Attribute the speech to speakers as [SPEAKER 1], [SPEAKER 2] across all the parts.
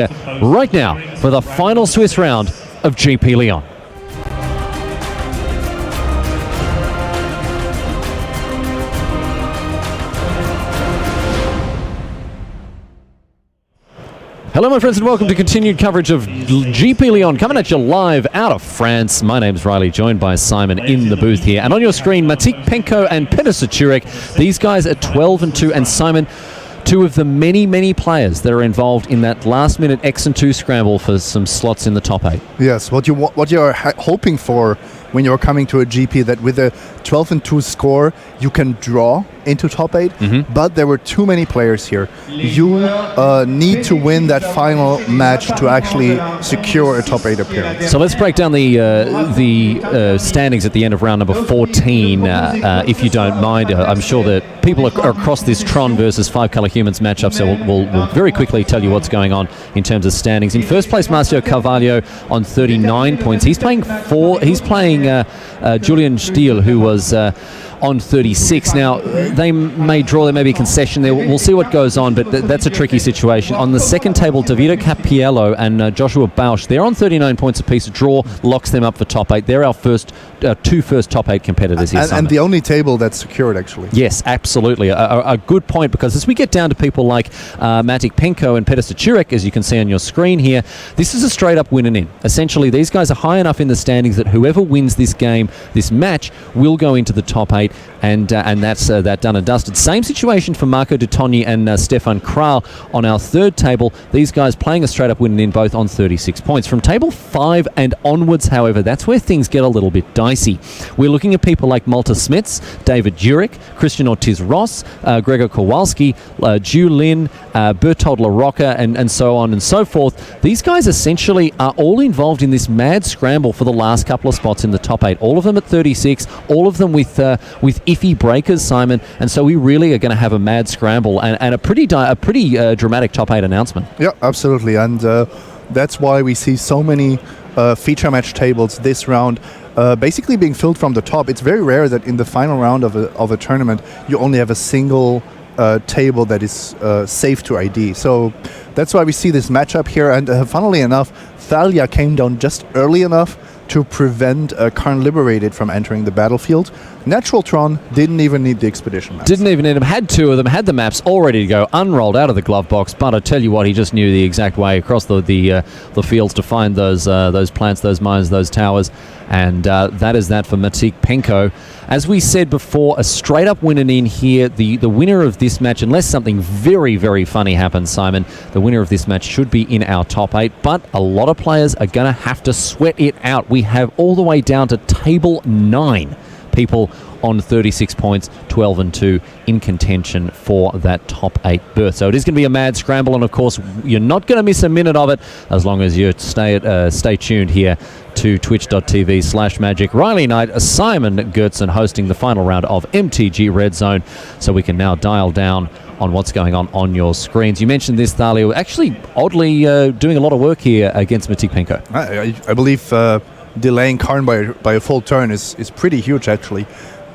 [SPEAKER 1] right now for the final Swiss round of GP Lyon. Hello my friends and welcome to continued coverage of GP Lyon, coming at you live out of France. My name's Riley, joined by Simon in the booth here. And on your screen, Matic, Penko and Petr Sochurek. These guys are 12-2, and Simon, two of the many players that are involved in that last-minute X and 2 scramble for some slots in the top 8.
[SPEAKER 2] Yes, what you're hoping for when you're coming to a GP, that with a 12-2 score you can draw into top 8, but there were too many players here. You need to win that final match to actually secure a top 8 appearance.
[SPEAKER 1] So let's break down the standings at the end of round number 14, if you don't mind. I'm sure that people are across this Tron versus 5-color humans matchup, so we'll very quickly tell you what's going on in terms of standings. In first place, Marcio Carvalho on 39 points. He's playing Julian Stiel, who was on 36. Now, they may draw, there may be a concession there. We'll see what goes on, but that's a tricky situation. On the second table, Davide Capiello and Joshua Bausch, they're on 39 points apiece. A draw locks them up for top 8. They're our two first top 8 competitors here.
[SPEAKER 2] And the only table that's secured, actually.
[SPEAKER 1] Yes, absolutely. A good point, because as we get down to people like Matic, Penko and Petr Sochurek, as you can see on your screen here, this is a straight-up win and in. Essentially, these guys are high enough in the standings that whoever wins this game, this match, will go into the top 8. And that's that done and dusted. Same situation for Marco de Togni and Stefan Krall on our third table. These guys playing a straight-up win and in, both on 36 points. From table 5 and onwards, however, that's where things get a little bit dicey. We're looking at people like Malte Smits, David Juric, Cristian Ortiz Ross, Grzegorz Kowalski, Ju Lin, Bertold La Rocca, and so on and so forth. These guys essentially are all involved in this mad scramble for the last couple of spots in the top 8. All of them at 36, all of them with iffy breakers, Simon, and so we really are going to have a mad scramble and a pretty dramatic top 8 announcement. Yeah,
[SPEAKER 2] absolutely, and that's why we see so many feature match tables this round basically being filled from the top. It's very rare that in the final round of a tournament you only have a single table that is safe to ID. So that's why we see this matchup here, and funnily enough, Thalia came down just early enough to prevent Karn Liberated from entering the battlefield. Natural Tron didn't even need the expedition maps.
[SPEAKER 1] Didn't even need them. Had two of them. Had the maps all ready to go, unrolled out of the glove box. But I tell you what, he just knew the exact way across the fields to find those plants, those mines, those towers. And that is that for Matic, Penko. As we said before, a straight-up win and in here. The winner of this match, unless something very funny happens, Simon, the winner of this match should be in our top 8. But a lot of players are going to have to sweat it out. We have all the way down to table 9 people on 36 points, 12-2 in contention for that top 8 berth. So it is going to be a mad scramble, and of course you're not going to miss a minute of it as long as you stay tuned here to twitch.tv/magic. Riley Knight, Simon Gertzen hosting the final round of MTG Red Zone, so we can now dial down on what's going on your screens. You mentioned this, Thalia, actually oddly doing a lot of work here against Matic, Penko.
[SPEAKER 2] I believe delaying Karn by a full turn is pretty huge, actually.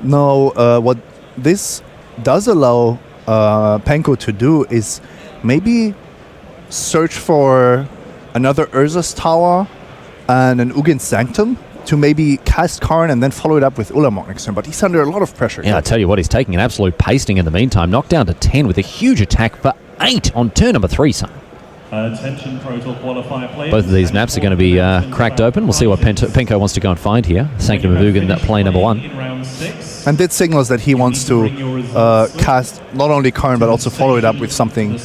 [SPEAKER 2] Now, what this does allow Penko to do is maybe search for another Urza's Tower and an Ugin's Sanctum to maybe cast Karn and then follow it up with Ulamog next turn, but he's under a lot of pressure.
[SPEAKER 1] Yeah, I tell you what, he's taking an absolute pasting in the meantime. Knocked down to 10 with a huge attack for 8 on turn number 3, son.
[SPEAKER 3] Attention, Proto qualifier players.
[SPEAKER 1] Both of these maps are going to be cracked open. We'll see what Penko wants to go and find here. Sanctum of Ugin, play number 1.
[SPEAKER 2] And that signals that he wants to cast not only Karn, but also follow it up with something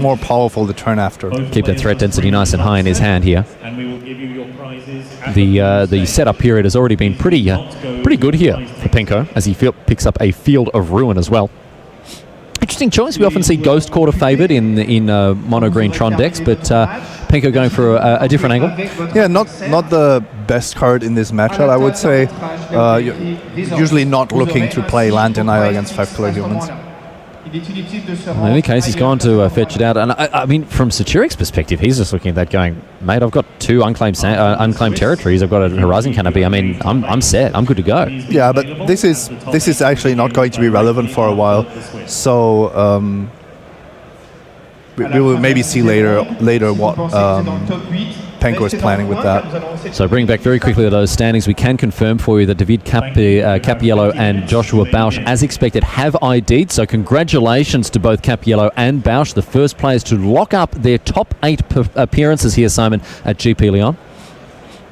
[SPEAKER 2] more powerful the turn after.
[SPEAKER 1] Keep that threat density nice and high in his hand here. The setup period has already been pretty good here for Penko, as he picks up a Field of Ruin as well. Interesting choice. We often see Ghost Quarter favoured in mono green Tron decks, but Penko going for a different angle.
[SPEAKER 2] Yeah, not the best card in this matchup, I would say. Usually not looking to play Land Denial against 5-color humans.
[SPEAKER 1] In any case, he's gone to fetch it out. And I mean, from Sochurek's perspective, he's just looking at that going, mate, I've got 2 unclaimed territories. I've got a Horizon Canopy. I mean, I'm set. I'm good to go.
[SPEAKER 2] Yeah, but this is actually not going to be relevant for a while. So we will maybe see later what Penko is planning with that.
[SPEAKER 1] So bring back very quickly to those standings. We can confirm for you that David Capiello and Joshua Bausch, as expected, have ID'd. So congratulations to both Capiello and Bausch, the first players to lock up their top 8 appearances here, Simon, at GP Lyon.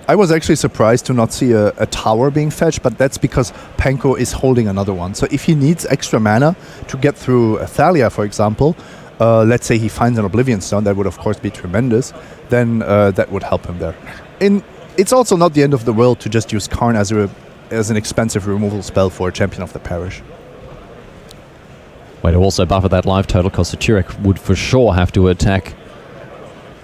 [SPEAKER 2] I was actually surprised to not see a tower being fetched, but that's because Penko is holding another one. So if he needs extra mana to get through Thalia, for example, let's say he finds an Oblivion Stone, that would of course be tremendous, then that would help him there. It's also not the end of the world to just use Karn as an expensive removal spell for a Champion of the Parish.
[SPEAKER 1] Way to also buffer that life total, because Sochurek would for sure have to attack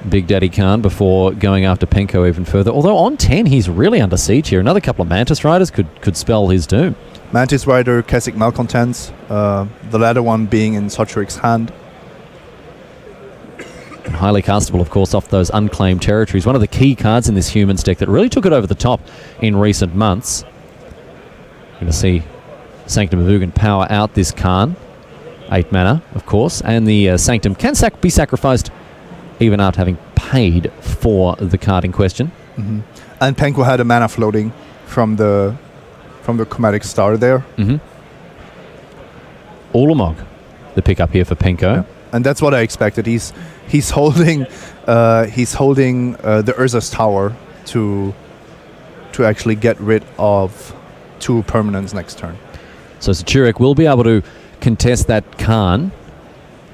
[SPEAKER 1] Big Daddy Khan before going after Penko even further. Although on 10, he's really under siege here. Another couple of Mantis Riders could spell his doom.
[SPEAKER 2] Mantis Rider, Keswick Malcontents, the latter one being in Sochurek's hand.
[SPEAKER 1] Highly castable, of course, off those unclaimed territories. One of the key cards in this Humans deck that really took it over the top in recent months. Going to see Sanctum of Ugin power out this Khan. 8 mana, of course, and the Sanctum can be sacrificed even after having paid for the card in question.
[SPEAKER 2] Mm-hmm. And Penko had a mana floating from the Chromatic Star there.
[SPEAKER 1] Mm-hmm. Ulamog, the pickup here for Penko.
[SPEAKER 2] Yeah. And that's what I expected. He's holding the Urza's Tower to actually get rid of 2 permanents next turn.
[SPEAKER 1] So Sochurek will be able to contest that Khan,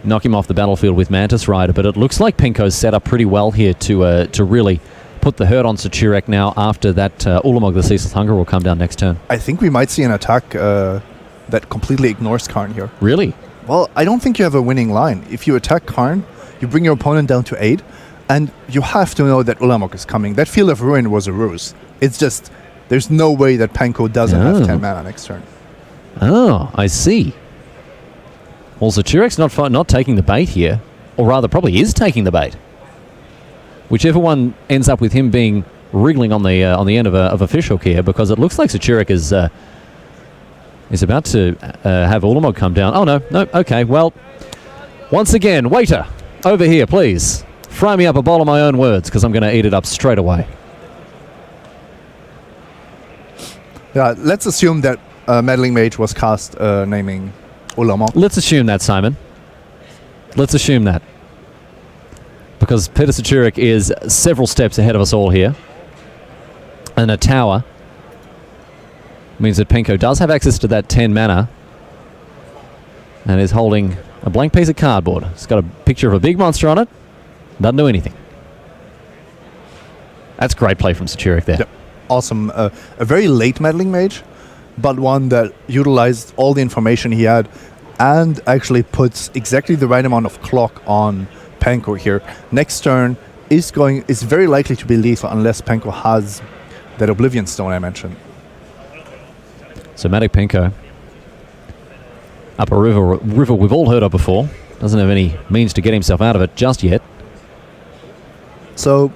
[SPEAKER 1] knock him off the battlefield with Mantis Rider, but it looks like Penko's set up pretty well here to really put the hurt on Sochurek now after that Ulamog the Ceaseless Hunger will come down next turn.
[SPEAKER 2] I think we might see an attack that completely ignores Karn here.
[SPEAKER 1] Really?
[SPEAKER 2] Well, I don't think you have a winning line. If you attack Karn, you bring your opponent down to 8, and you have to know that Ulamog is coming. That Field of Ruin was a ruse. It's just, there's no way that Penko doesn't have 10 mana next turn.
[SPEAKER 1] Oh, I see. Well, Sochurek's not taking the bait here, or rather probably is taking the bait. Whichever one ends up with him being wriggling on the end of a fishhook here, because it looks like Sochurek is about to have Ulamog come down. Oh, no, okay, well, once again, waiter, over here, please. Fry me up a bowl of my own words, because I'm going to eat it up straight away.
[SPEAKER 2] Yeah, let's assume that Meddling Mage was cast naming Ulamog.
[SPEAKER 1] Let's assume that, Simon. Let's assume that. Because Petr Sochurek is several steps ahead of us all here. And a tower means that Penko does have access to that 10 mana and is holding a blank piece of cardboard. It's got a picture of a big monster on it. Doesn't do anything. That's great play from Sochurek there.
[SPEAKER 2] Yep. Awesome. A very late Meddling Mage, but one that utilized all the information he had and actually puts exactly the right amount of clock on Penko here. Next turn is very likely to be lethal unless Penko has that Oblivion Stone I mentioned.
[SPEAKER 1] So Matic Penko up a river we've all heard of before. Doesn't have any means to get himself out of it just yet.
[SPEAKER 2] So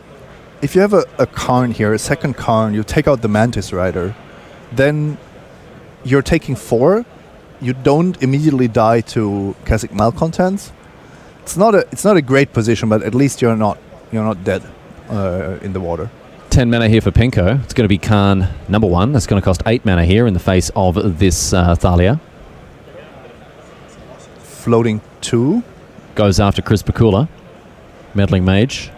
[SPEAKER 2] if you have a Karn here, a second Karn, you take out the Mantis Rider, then you're taking 4. You don't immediately die to Keswick Malcontents. It's not a great position, but at least you're not dead in the water.
[SPEAKER 1] 10 mana here for Penko. It's going to be Karn number 1. That's going to cost 8 mana here in the face of this Thalia.
[SPEAKER 2] Floating 2.
[SPEAKER 1] Goes after Chris Bakula. Meddling Mage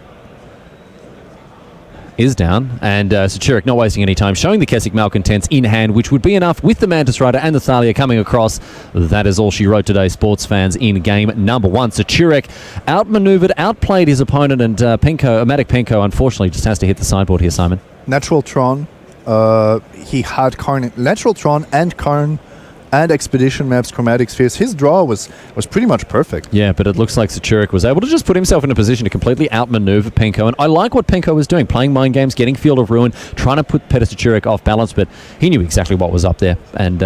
[SPEAKER 1] is down, and Sochurek not wasting any time, showing the Keswick Malcontents in hand, which would be enough with the Mantis Rider and the Thalia coming across. That is all she wrote today, sports fans, in game number 1. Sochurek outmaneuvered, outplayed his opponent, and Matic Penko, unfortunately, just has to hit the sideboard here, Simon.
[SPEAKER 2] Natural Tron. He had Karn, Natural Tron and Karn and Expedition Maps, Chromatic Spheres. His draw was pretty much perfect.
[SPEAKER 1] Yeah, but it looks like Sochurek was able to just put himself in a position to completely outmaneuver Penko, and I like what Penko was doing, playing mind games, getting Field of Ruin, trying to put Petr Sochurek off balance, but he knew exactly what was up there, and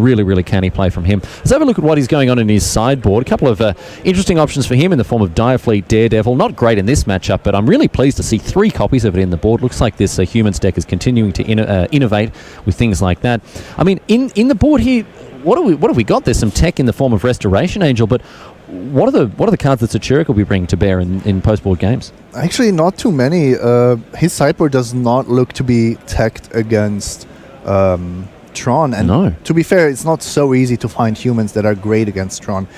[SPEAKER 1] really, really canny play from him. Let's have a look at what is going on in his sideboard. A couple of interesting options for him in the form of Direfleet, Daredevil. Not great in this matchup, but I'm really pleased to see 3 copies of it in the board. Looks like this Humans deck is continuing to innovate with things like that. I mean, in the board here, what have we got? There's some tech in the form of Restoration Angel, but what are the cards that Sochurek will be bringing to bear in post-board games?
[SPEAKER 2] Actually, not too many. His sideboard does not look to be teched against Tron. And to be fair, it's not so easy to find humans that are great against Tron.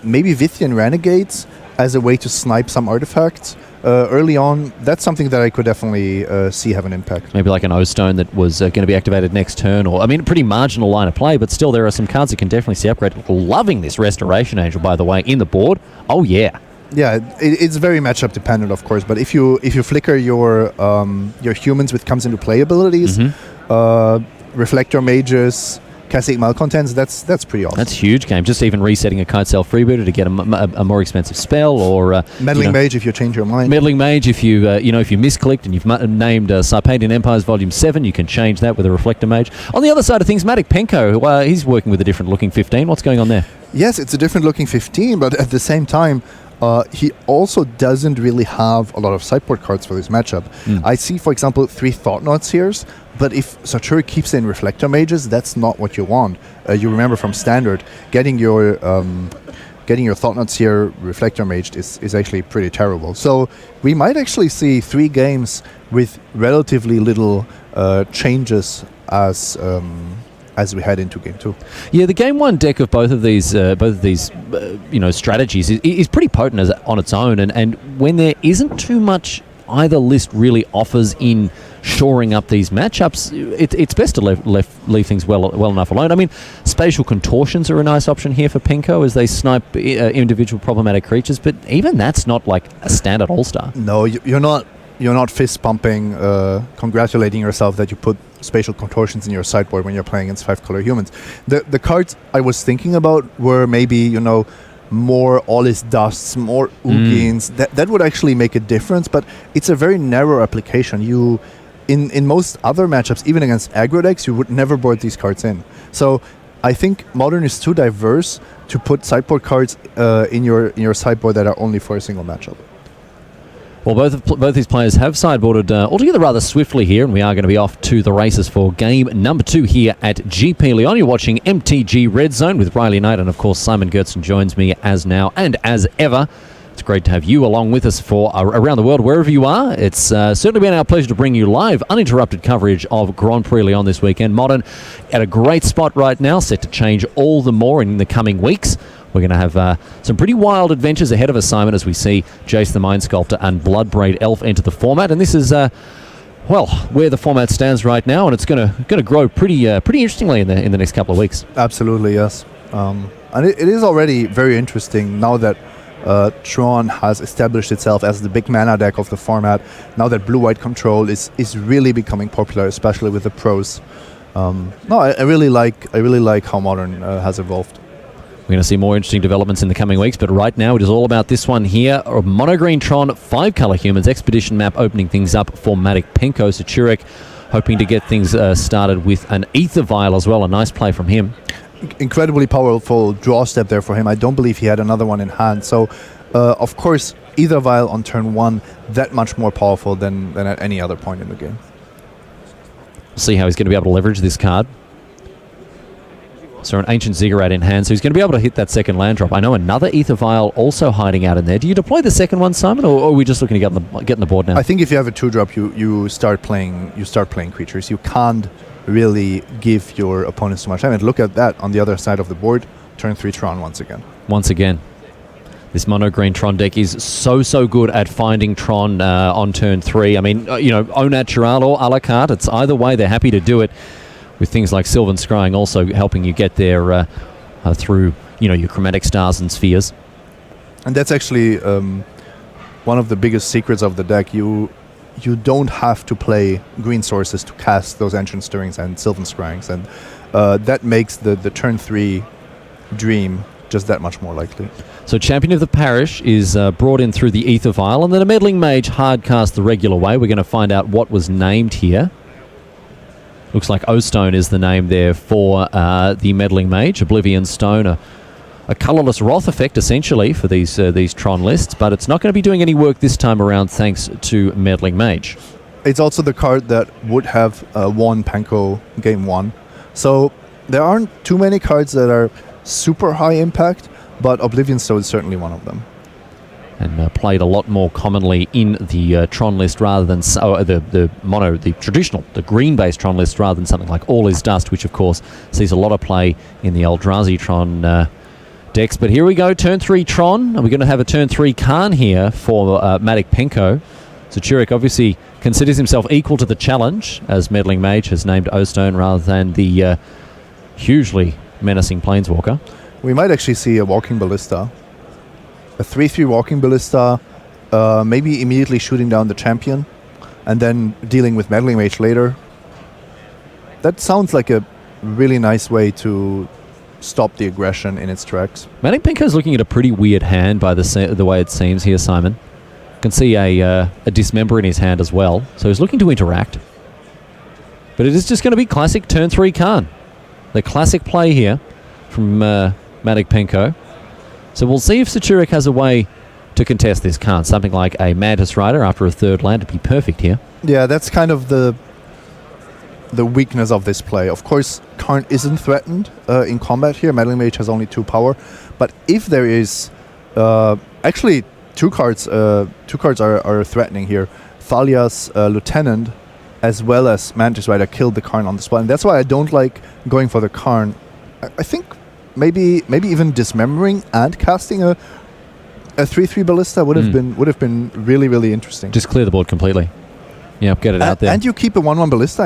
[SPEAKER 2] Maybe Vithian Renegades as a way to snipe some artifacts. Early on, that's something that I could definitely see have an impact.
[SPEAKER 1] Maybe like an O-Stone that was going to be activated next turn, or, I mean, a pretty marginal line of play, but still there are some cards that can definitely see upgrade. Loving this Restoration Angel, by the way, in the board. Oh, yeah.
[SPEAKER 2] Yeah, it's very matchup dependent, of course, but if you flicker your humans with comes into play abilities, Reflector Mages, Cascade Malcontents, that's pretty awesome.
[SPEAKER 1] That's a huge game. Just even resetting a Kite Cell Freebooter to get a more expensive spell, or
[SPEAKER 2] Meddling Mage if you change your mind.
[SPEAKER 1] Meddling Mage if you if you misclicked and you've named Sarpadian Empires Volume 7, you can change that with a Reflector Mage. On the other side of things, Matic Penko, he's working with a different looking 15. What's going on there?
[SPEAKER 2] Yes, it's a different looking 15, but at the same time, he also doesn't really have a lot of sideboard cards for this matchup. I see, for example, 3 Thought-Knot Seers, but if Sochurek keeps in Reflector Mages, that's not what you want. You remember from Standard, getting your Thought-Knot Seer Reflector Mage is actually pretty terrible. So we might actually see 3 games with relatively little changes as we head into game 2.
[SPEAKER 1] Yeah, the game 1 deck of both of these strategies is pretty potent on its own, and when there isn't too much either list really offers in shoring up these matchups, it's best to leave things well enough alone. I mean, Spatial Contortions are a nice option here for Penko as they snipe individual problematic creatures, but even that's not like a standard all-star.
[SPEAKER 2] No, you're not fist pumping, congratulating yourself that you put Spatial Contortions in your sideboard when you're playing against 5-color humans. The cards I was thinking about were maybe, more All Is Dusts, more Ugins. That would actually make a difference, but it's a very narrow application. In most other matchups, even against aggro decks, you would never board these cards in. So I think Modern is too diverse to put sideboard cards in your sideboard that are only for a single matchup.
[SPEAKER 1] Well, both these players have sideboarded altogether rather swiftly here, and we are going to be off to the races for game number 2 here at GP Lyon. You're watching MTG Red Zone with Riley Knight, and of course Simon Gertzen joins me as now and as ever. It's great to have you along with us for around the world, wherever you are. It's certainly been our pleasure to bring you live, uninterrupted coverage of Grand Prix Lyon this weekend. Modern at a great spot right now, set to change all the more in the coming weeks. We're going to have some pretty wild adventures ahead of us, Simon, as we see Jace the Mind Sculptor and Bloodbraid Elf enter the format. And this is, where the format stands right now, and it's going to grow pretty interestingly in the next couple of weeks.
[SPEAKER 2] Absolutely, yes. And it is already very interesting now that Tron has established itself as the big mana deck of the format. Now that Blue-White Control is really becoming popular, especially with the pros. I really like how Modern has evolved.
[SPEAKER 1] We're going to see more interesting developments in the coming weeks, but right now it is all about this one here. Monogreen Tron, 5-color humans, Expedition map opening things up for Matic Penko. Sochurek hoping to get things started with an Ether Vial as well. A nice play from him.
[SPEAKER 2] Incredibly powerful draw step there for him. I don't believe he had another one in hand. So, of course, Ether Vial on turn 1, that much more powerful than at any other point in the game.
[SPEAKER 1] We'll see how he's going to be able to leverage this card. So an Ancient Ziggurat in hand, so he's going to be able to hit that second land drop. I know another Ether Vial also hiding out in there. Do you deploy the second one, Simon, or are we just looking to get in the board now?
[SPEAKER 2] I think if you have a 2-drop, you start playing creatures. You can't really give your opponents too much time. And look at that on the other side of the board. Turn 3 Tron once again.
[SPEAKER 1] Once again. This mono green Tron deck is so good at finding Tron on turn 3. I mean, au natural or a la carte. It's either way, they're happy to do it. With things like Sylvan Scrying also helping you get there through, your Chromatic Stars and Spheres.
[SPEAKER 2] And that's actually one of the biggest secrets of the deck. You don't have to play green sources to cast those Ancient Stirrings and Sylvan Scryings, and that makes the turn 3 dream just that much more likely.
[SPEAKER 1] So Champion of the Parish is brought in through the Ether Vial, and then a Meddling Mage hard cast the regular way. We're going to find out what was named here. Looks like O-Stone is the name there for the Meddling Mage. Oblivion Stone, a colourless Wrath effect essentially for these Tron lists, but it's not going to be doing any work this time around thanks to Meddling Mage.
[SPEAKER 2] It's also the card that would have won Penko Game 1. So there aren't too many cards that are super high impact, but Oblivion Stone is certainly one of them.
[SPEAKER 1] And played a lot more commonly in the Tron list rather than the traditional, the green-based Tron list rather than something like All Is Dust, which of course sees a lot of play in the Eldrazi Tron decks. But here we go, turn 3 Tron, and we're going to have a turn 3 Khan here for Matic Penko. Sochurek obviously considers himself equal to the challenge, as Meddling Mage has named O-Stone rather than the hugely menacing Planeswalker.
[SPEAKER 2] We might actually see a Walking Ballista. A 3/3 Walking Ballista, maybe immediately shooting down the champion, and then dealing with Meddling Mage later. That sounds like a really nice way to stop the aggression in its tracks.
[SPEAKER 1] Matic Penko's looking at a pretty weird hand by the way it seems here, Simon. You can see a Dismember in his hand as well, so he's looking to interact. But it is just going to be classic turn 3 Khan. The classic play here from Matic Penko. So we'll see if Sochurek has a way to contest this Khan. Something like a Mantis Rider after a 3rd land would be perfect here.
[SPEAKER 2] Yeah, that's kind of the weakness of this play. Of course, Karn isn't threatened in combat here. Meddling Mage has only 2 power. But if there is... actually, 2 cards are threatening here. Thalia's Lieutenant as well as Mantis Rider killed the Karn on the spot. And that's why I don't like going for the Karn. I think maybe even dismembering and casting a 3/3 Ballista would have been really, really interesting.
[SPEAKER 1] Just clear the board completely. Yeah, get it out there.
[SPEAKER 2] And you keep a 1/1 Ballista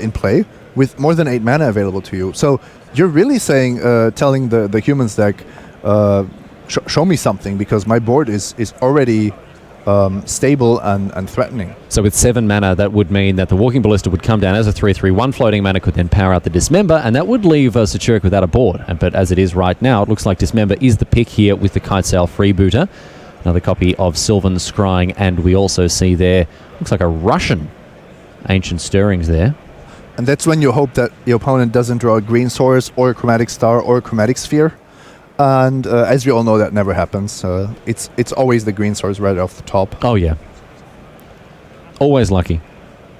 [SPEAKER 2] in play with more than 8 mana available to you. So you're really saying, telling the humans deck, show me something, because my board is already stable and threatening.
[SPEAKER 1] So with 7 mana, that would mean that the Walking Ballista would come down as a 3/3. 1 floating mana could then power out the Dismember, and that would leave Sochurek without a board. But as it is right now, it looks like Dismember is the pick here with the Kitesail Freebooter. Another copy of Sylvan Scrying, and we also see there, looks like a Russian Ancient Stirrings there.
[SPEAKER 2] And that's when you hope that your opponent doesn't draw a Green Source or a Chromatic Star or a Chromatic Sphere. And as we all know, that never happens. It's always the Green Source right off the top.
[SPEAKER 1] Oh yeah, always lucky.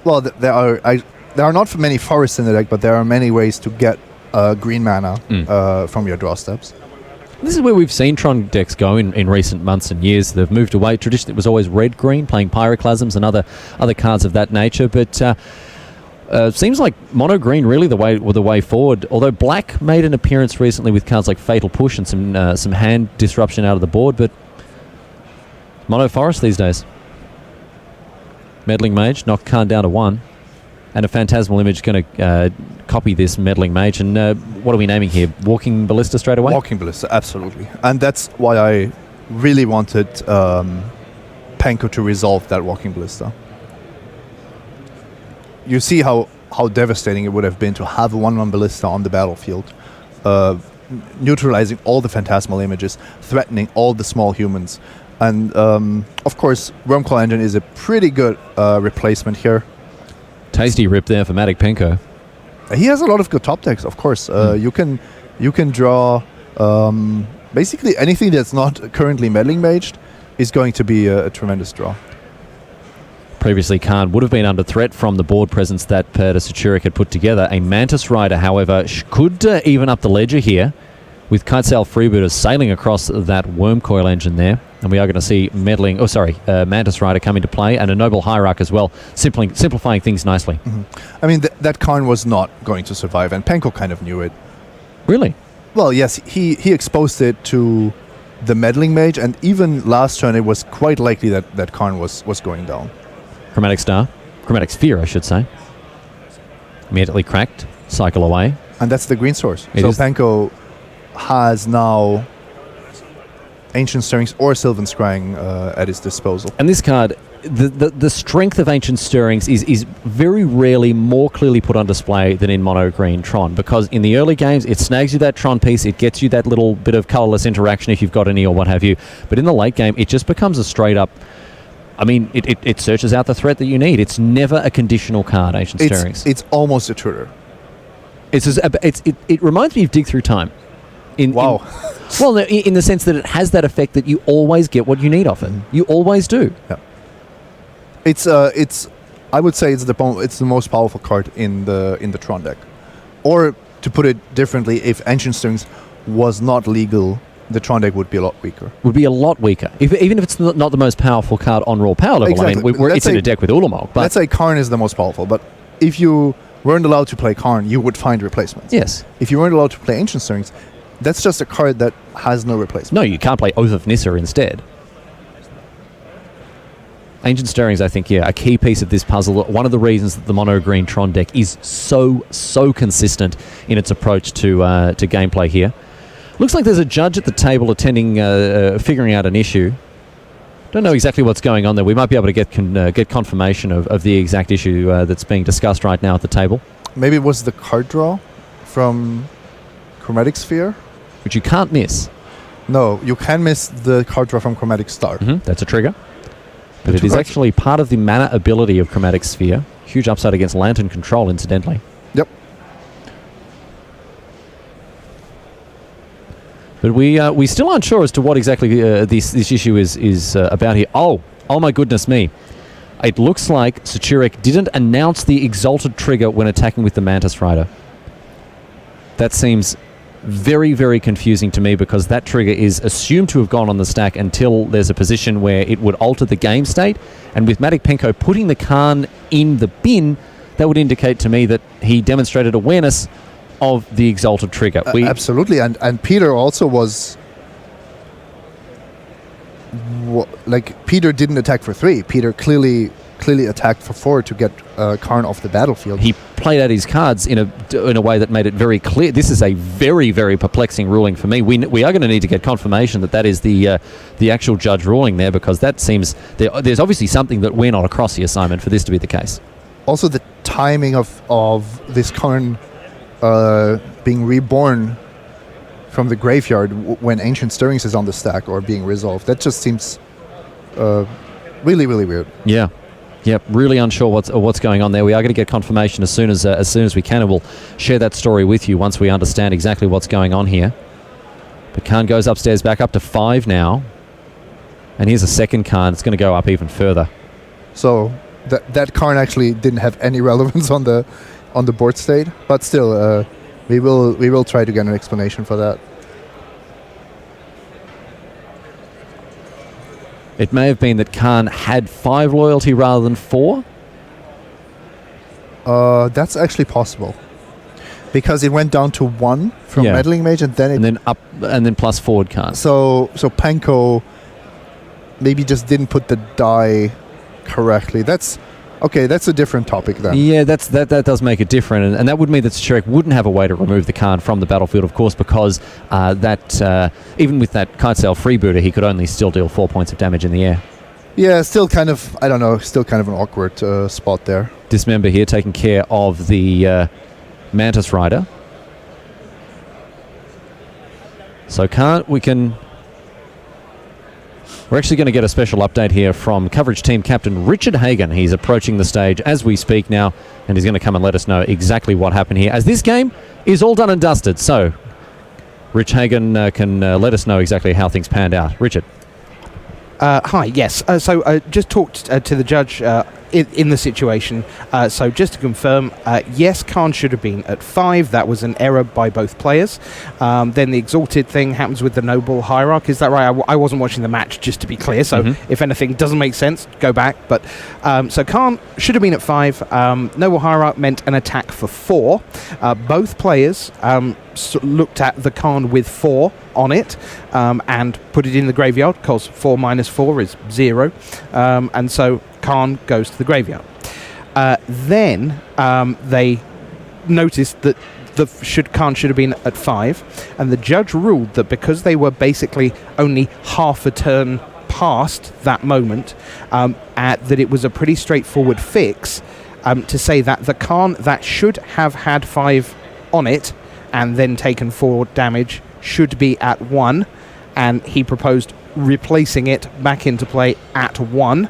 [SPEAKER 2] Well, there are not many forests in the deck, but there are many ways to get green mana from your draw steps.
[SPEAKER 1] This is where we've seen Tron decks go in recent months and years. They've moved away. Traditionally, it was always red-green, playing Pyroclasms and other cards of that nature. But seems like mono-green really the way forward. Although black made an appearance recently with cards like Fatal Push and some hand disruption out of the board. But mono forest these days. Meddling Mage, knock Khan down to 1. And a Phantasmal Image going to copy this Meddling Mage. And what are we naming here? Walking Ballista straight away?
[SPEAKER 2] Walking Ballista, absolutely. And that's why I really wanted Penko to resolve that Walking Ballista. You see how devastating it would have been to have a 1/1 Ballista on the battlefield, neutralizing all the Phantasmal Images, threatening all the small humans. And of course, Wormcoil Engine is a pretty good replacement here.
[SPEAKER 1] Tasty rip there for Matic Penko.
[SPEAKER 2] He has a lot of good top decks, of course. You can draw basically anything that's not currently Meddling Maged is going to be a tremendous draw.
[SPEAKER 1] Previously, Khan would have been under threat from the board presence that Petr Sochurek had put together. A Mantis Rider, however, could even up the ledger here with Kitesail Freebooter sailing across that Wormcoil Engine there. And we are going to see Mantis Rider come into play, and a Noble Hierarch as well, simplifying things nicely.
[SPEAKER 2] I mean, that Khan was not going to survive, and Penko kind of knew it.
[SPEAKER 1] Really?
[SPEAKER 2] Well, yes, he exposed it to the Meddling Mage, and even last turn it was quite likely that Khan was going down. Chromatic Sphere, I should say. Immediately cracked, cycle away. And that's the green source. So Penko has now Ancient Stirrings or Sylvan Scrying at his disposal.
[SPEAKER 1] And this card, the strength of Ancient Stirrings is very rarely more clearly put on display than in mono green Tron, because in the early games it snags you that Tron piece, it gets you that little bit of colorless interaction if you've got any or what have you. But in the late game, it just becomes a straight up... I mean, it searches out the threat that you need. It's never a conditional card, Ancient Stirrings.
[SPEAKER 2] It's almost a tutor.
[SPEAKER 1] It reminds me of Dig Through Time.
[SPEAKER 2] Wow.
[SPEAKER 1] Well, in the sense that it has that effect that you always get what you need off it. You always do.
[SPEAKER 2] Yeah. I would say it's the most powerful card in the Tron deck. Or to put it differently, if Ancient Stirrings was not legal the Tron deck would be a lot weaker.
[SPEAKER 1] Would be a lot weaker. Even if it's not the most powerful card on raw power level.
[SPEAKER 2] Exactly.
[SPEAKER 1] I mean, it's in a deck with Ulamog. But
[SPEAKER 2] let's say Karn is the most powerful, but if you weren't allowed to play Karn, you would find replacements.
[SPEAKER 1] Yes.
[SPEAKER 2] If you weren't allowed to play Ancient Stirrings, that's just a card that has no replacement.
[SPEAKER 1] No, you can't play Oath of Nissa instead. Ancient Stirrings, I think, a key piece of this puzzle. One of the reasons that the mono-green Tron deck is so consistent in its approach to gameplay here. Looks like there's a judge at the table attending, figuring out an issue. Don't know exactly what's going on there. We might be able to get confirmation of the exact issue that's being discussed right now at the table.
[SPEAKER 2] Maybe it was the card draw from Chromatic Sphere?
[SPEAKER 1] Which you can't miss.
[SPEAKER 2] No, you can miss the card draw from Chromatic Star.
[SPEAKER 1] That's a trigger. But it is actually part of the mana ability of Chromatic Sphere. Huge upside against Lantern Control, incidentally.
[SPEAKER 2] Yep.
[SPEAKER 1] But we still aren't sure as to what exactly this issue is about here. Oh my goodness me. It looks like Sochurek didn't announce the Exalted trigger when attacking with the Mantis Rider. That seems very, very confusing to me because that trigger is assumed to have gone on the stack until there's a position where it would alter the game state. And with Matic Penko putting the Karn in the bin, that would indicate to me that he demonstrated awareness of the Exalted trigger.
[SPEAKER 2] Absolutely, and Peter also was... Peter didn't attack for 3. Peter clearly attacked for 4 to get Karn off the battlefield.
[SPEAKER 1] He played out his cards in a way that made it very clear. This is a very, very perplexing ruling for me. We are going to need to get confirmation that is the actual judge ruling there, because that seems... There's obviously something that we're not across the assignment for this to be the case.
[SPEAKER 2] Also, the timing of this Karn being reborn from the graveyard when Ancient Stirrings is on the stack or being resolved, that just seems really, really weird.
[SPEAKER 1] Yeah. Yep, really unsure what's going on there. We are going to get confirmation as soon as we can, and we'll share that story with you once we understand exactly what's going on here. But Karn goes upstairs, back up to 5 now. And here's a second Karn. It's going to go up even further.
[SPEAKER 2] So that Karn actually didn't have any relevance on the board state, but still, we will try to get an explanation for that.
[SPEAKER 1] It may have been that Karn had 5 loyalty rather than 4.
[SPEAKER 2] That's actually possible, because it went down to 1 from Meddling Mage, and then
[SPEAKER 1] up, and then plus forward Karn.
[SPEAKER 2] So Penko maybe just didn't put the die correctly. That's a different topic then.
[SPEAKER 1] Yeah, that does make it different, and that would mean that Sochurek wouldn't have a way to remove the Karn from the battlefield, of course, because even with that Kitesail freebooter, he could only still deal 4 points of damage in the air.
[SPEAKER 2] Yeah, still kind of an awkward spot there.
[SPEAKER 1] Dismember here taking care of the Mantis Rider. So we're actually going to get a special update here from coverage team captain Richard Hagan. He's approaching the stage as we speak now, and he's going to come and let us know exactly what happened here, as this game is all done and dusted. So Rich Hagan can let us know exactly how things panned out. Richard.
[SPEAKER 4] Hi, yes. So just talked to the judge in the situation. So just to confirm, yes, Karn should have been at 5. That was an error by both players. Then the Exalted thing happens with the Noble Hierarch. Is that right? I wasn't watching the match, just to be clear. So if anything doesn't make sense, go back. But so Karn should have been at 5. Noble Hierarch meant an attack for 4. Both players looked at the Karn with 4 on it and put it in the graveyard, because 4 minus 4 is 0. And so Karn goes to the graveyard. Then they noticed that Karn should have been at 5, and the judge ruled that because they were basically only half a turn past that moment, that it was a pretty straightforward fix to say that the Karn that should have had 5 on it and then taken 4 damage should be at 1, and he proposed replacing it back into play at 1,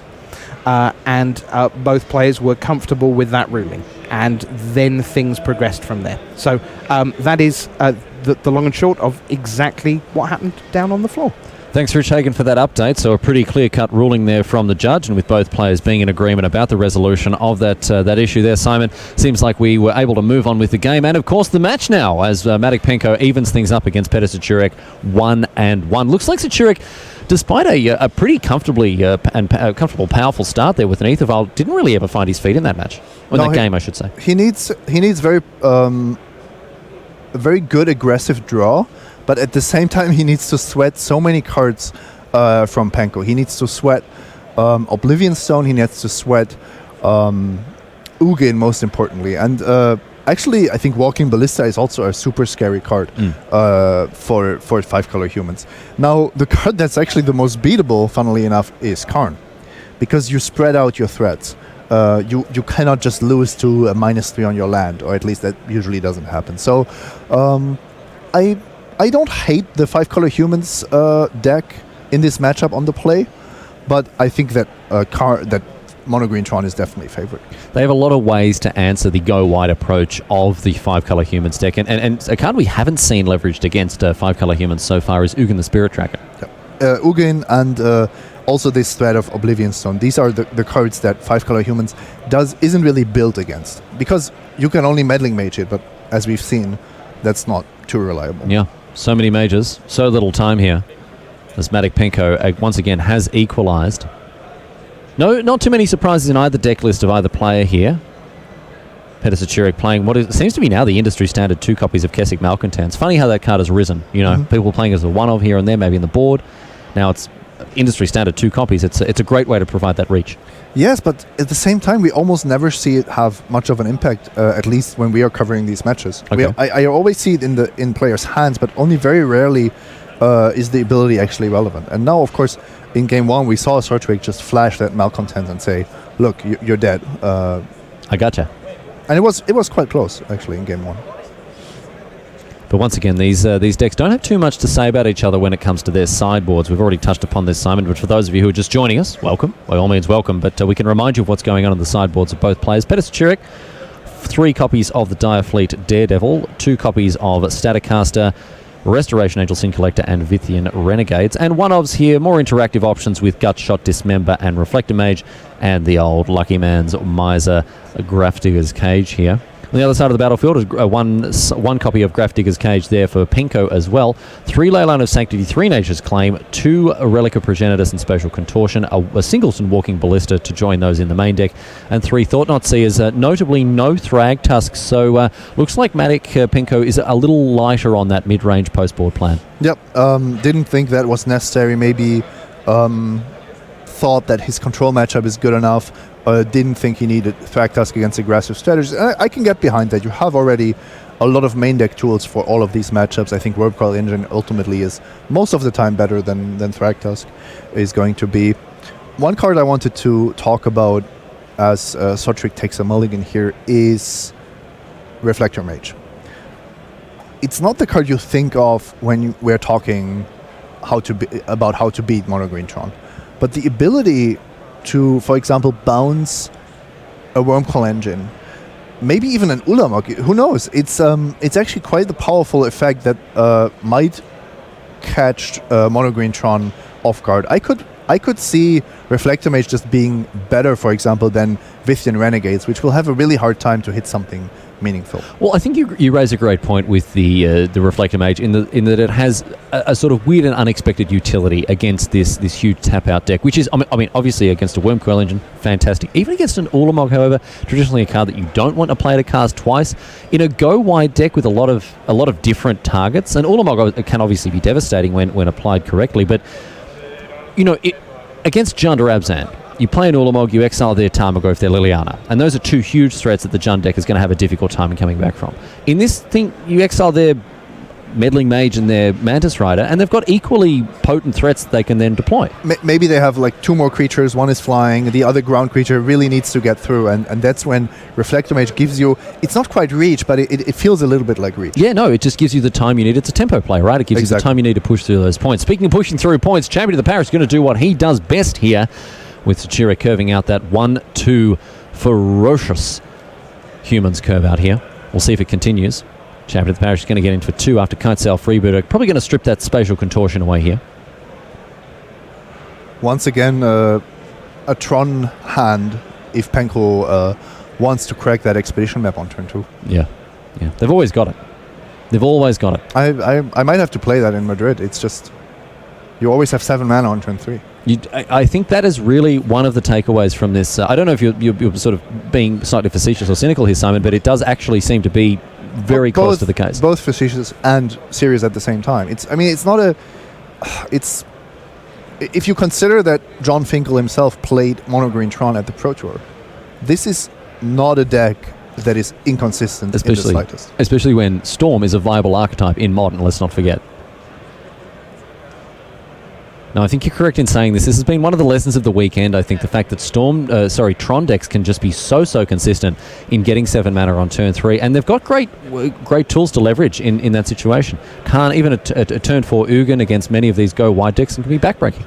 [SPEAKER 4] and both players were comfortable with that ruling, and then things progressed from there. So that is the long and short of exactly what happened down on the floor.
[SPEAKER 1] Thanks, Rich Hagen, for that update. So a pretty clear-cut ruling there from the judge, and with both players being in agreement about the resolution of that issue there, Simon, seems like we were able to move on with the game. And, of course, the match now, as Matic Penko evens things up against Petr Sochurek 1-1. Looks like Sochurek, despite a pretty comfortable, powerful start there with an Aether Vial, didn't really ever find his feet in that match. Or in that game, I should say.
[SPEAKER 2] He needs a very good aggressive draw, but at the same time he needs to sweat so many cards from Penko. He needs to sweat Oblivion Stone, he needs to sweat Ugin most importantly. And actually I think Walking Ballista is also a super scary card for 5-color humans. Now the card that's actually the most beatable, funnily enough, is Karn, because you spread out your threats. You cannot just lose to a -3 on your land, or at least that usually doesn't happen. So I don't hate the 5-color humans deck in this matchup on the play, but I think that that Mono Green Tron is definitely favored.
[SPEAKER 1] They have a lot of ways to answer the go-wide approach of the 5-color humans deck, and a card we haven't seen leveraged against 5-color humans so far is Ugin the Spirit Tracker.
[SPEAKER 2] Yep. Ugin and also this threat of Oblivion Stone. These are the cards that 5-color humans isn't really built against, because you can only Meddling Mage it, but as we've seen, that's not too reliable.
[SPEAKER 1] Yeah, so many mages, so little time here, as Matic Penko once again has equalized. No, not too many surprises in either deck list of either player here. Petr Sochurek playing what seems to be now the industry standard 2 copies of Kessig Malcontents. Funny how that card has risen. You know, people playing as a one-of here and there, maybe in the board. Now it's industry standard 2 copies. It's a great way to provide that reach.
[SPEAKER 2] Yes, but at the same time, we almost never see it have much of an impact, at least when we are covering these matches.
[SPEAKER 1] Okay.
[SPEAKER 2] I always see it in players' hands, but only very rarely is the ability actually relevant. And now, of course, in Game 1, we saw Sochurek just flash that Malcontent and say, look, you're dead.
[SPEAKER 1] I gotcha.
[SPEAKER 2] And it was quite close, actually, in Game 1.
[SPEAKER 1] But once again, these decks don't have too much to say about each other when it comes to their sideboards. We've already touched upon this, Simon, but for those of you who are just joining us, welcome. By all means, welcome. But we can remind you of what's going on the sideboards of both players. Petr Sochurek, 3 copies of the Dire Fleet Daredevil, 2 copies of Staticaster, Restoration Angel Sin Collector, and Vithian Renegades. And one-ofs here, more interactive options with Gutshot, Dismember, and Reflector Mage, and the old Lucky Man's Miser Grafdigger's Cage here. On the other side of the battlefield is one copy of Grafdigger's Cage there for Penko as well. 3 Leyline of Sanctity, 3 Nature's Claim, 2 Relic of Progenitus and Spatial Contortion, a Singleton Walking Ballista to join those in the main deck, and 3 Thought-Knot Seers, notably no Thrag Tusks. So looks like Matic Penko is a little lighter on that mid-range post-board plan.
[SPEAKER 2] Yep, didn't think that was necessary. Maybe thought that his control matchup is good enough. Didn't think he needed Thragtusk against aggressive strategies. I can get behind that. You have already a lot of main deck tools for all of these matchups. I think Warp Crawl Engine ultimately is most of the time better than Thragtusk is going to be. One card I wanted to talk about as Sochurek takes a mulligan here is Reflector Mage. It's not the card you think of when we're talking about how to beat Mono Green Tron, but the ability to, for example, bounce a Wormclaw Engine, maybe even an Ulamog, who knows? It's actually quite the powerful effect that might catch Mono Green Tron off guard. I could see Reflector Mage just being better, for example, than Vithian Renegades, which will have a really hard time to hit something meaningful.
[SPEAKER 1] Well, I think you raise a great point with the Reflector Mage in that it has a sort of weird and unexpected utility against this huge tap-out deck, which is, I mean, obviously against a Wormcoil Engine, fantastic. Even against an Ulamog, however, traditionally a card that you don't want a player to cast twice. In a go-wide deck with a lot of different targets, and Ulamog can obviously be devastating when applied correctly, but, you know, against Jund or Abzan, you play an Ulamog, you exile their Tarmogoyf, their Liliana. And those are 2 huge threats that the Jund deck is going to have a difficult time in coming back from. In this thing, you exile their Meddling Mage and their Mantis Rider, and they've got equally potent threats that they can then deploy.
[SPEAKER 2] Maybe they have like 2 more creatures, one is flying, the other ground creature really needs to get through, and that's when Reflector Mage gives you, it's not quite reach, but it feels a little bit like reach.
[SPEAKER 1] Yeah, no, it just gives you the time you need. It's a tempo play, right? It gives you the time you need to push through those points. Speaking of pushing through points, Champion of the Parish is going to do what he does best here, with Sochurek curving out that 1-2 ferocious humans curve out here. We'll see if it continues. Champion of the Parish is going to get into 2 after Kite Sail Freebooter. Probably going to strip that Spatial Contortion away here.
[SPEAKER 2] once again, a Tron hand if Penko wants to crack that expedition map on turn 2.
[SPEAKER 1] Yeah. They've always got it. They've always got it.
[SPEAKER 2] I might have to play that in Madrid. It's just you always have 7 mana on turn 3.
[SPEAKER 1] I think that is really one of the takeaways from this. I don't know if you're sort of being slightly facetious or cynical here, Simon, but it does actually seem to be very close to the case.
[SPEAKER 2] Both facetious and serious at the same time. It's if you consider that John Finkel himself played Mono Green Tron at the Pro Tour, this is not a deck that is inconsistent in the slightest.
[SPEAKER 1] Especially when Storm is a viable archetype in Modern, let's not forget. No, I think you're correct in saying this. This has been one of the lessons of the weekend. I think the fact that Tron decks can just be so consistent in getting 7 mana on turn 3, and they've got great tools to leverage in that situation. Even a turn 4 Ugin against many of these go wide decks and can be backbreaking.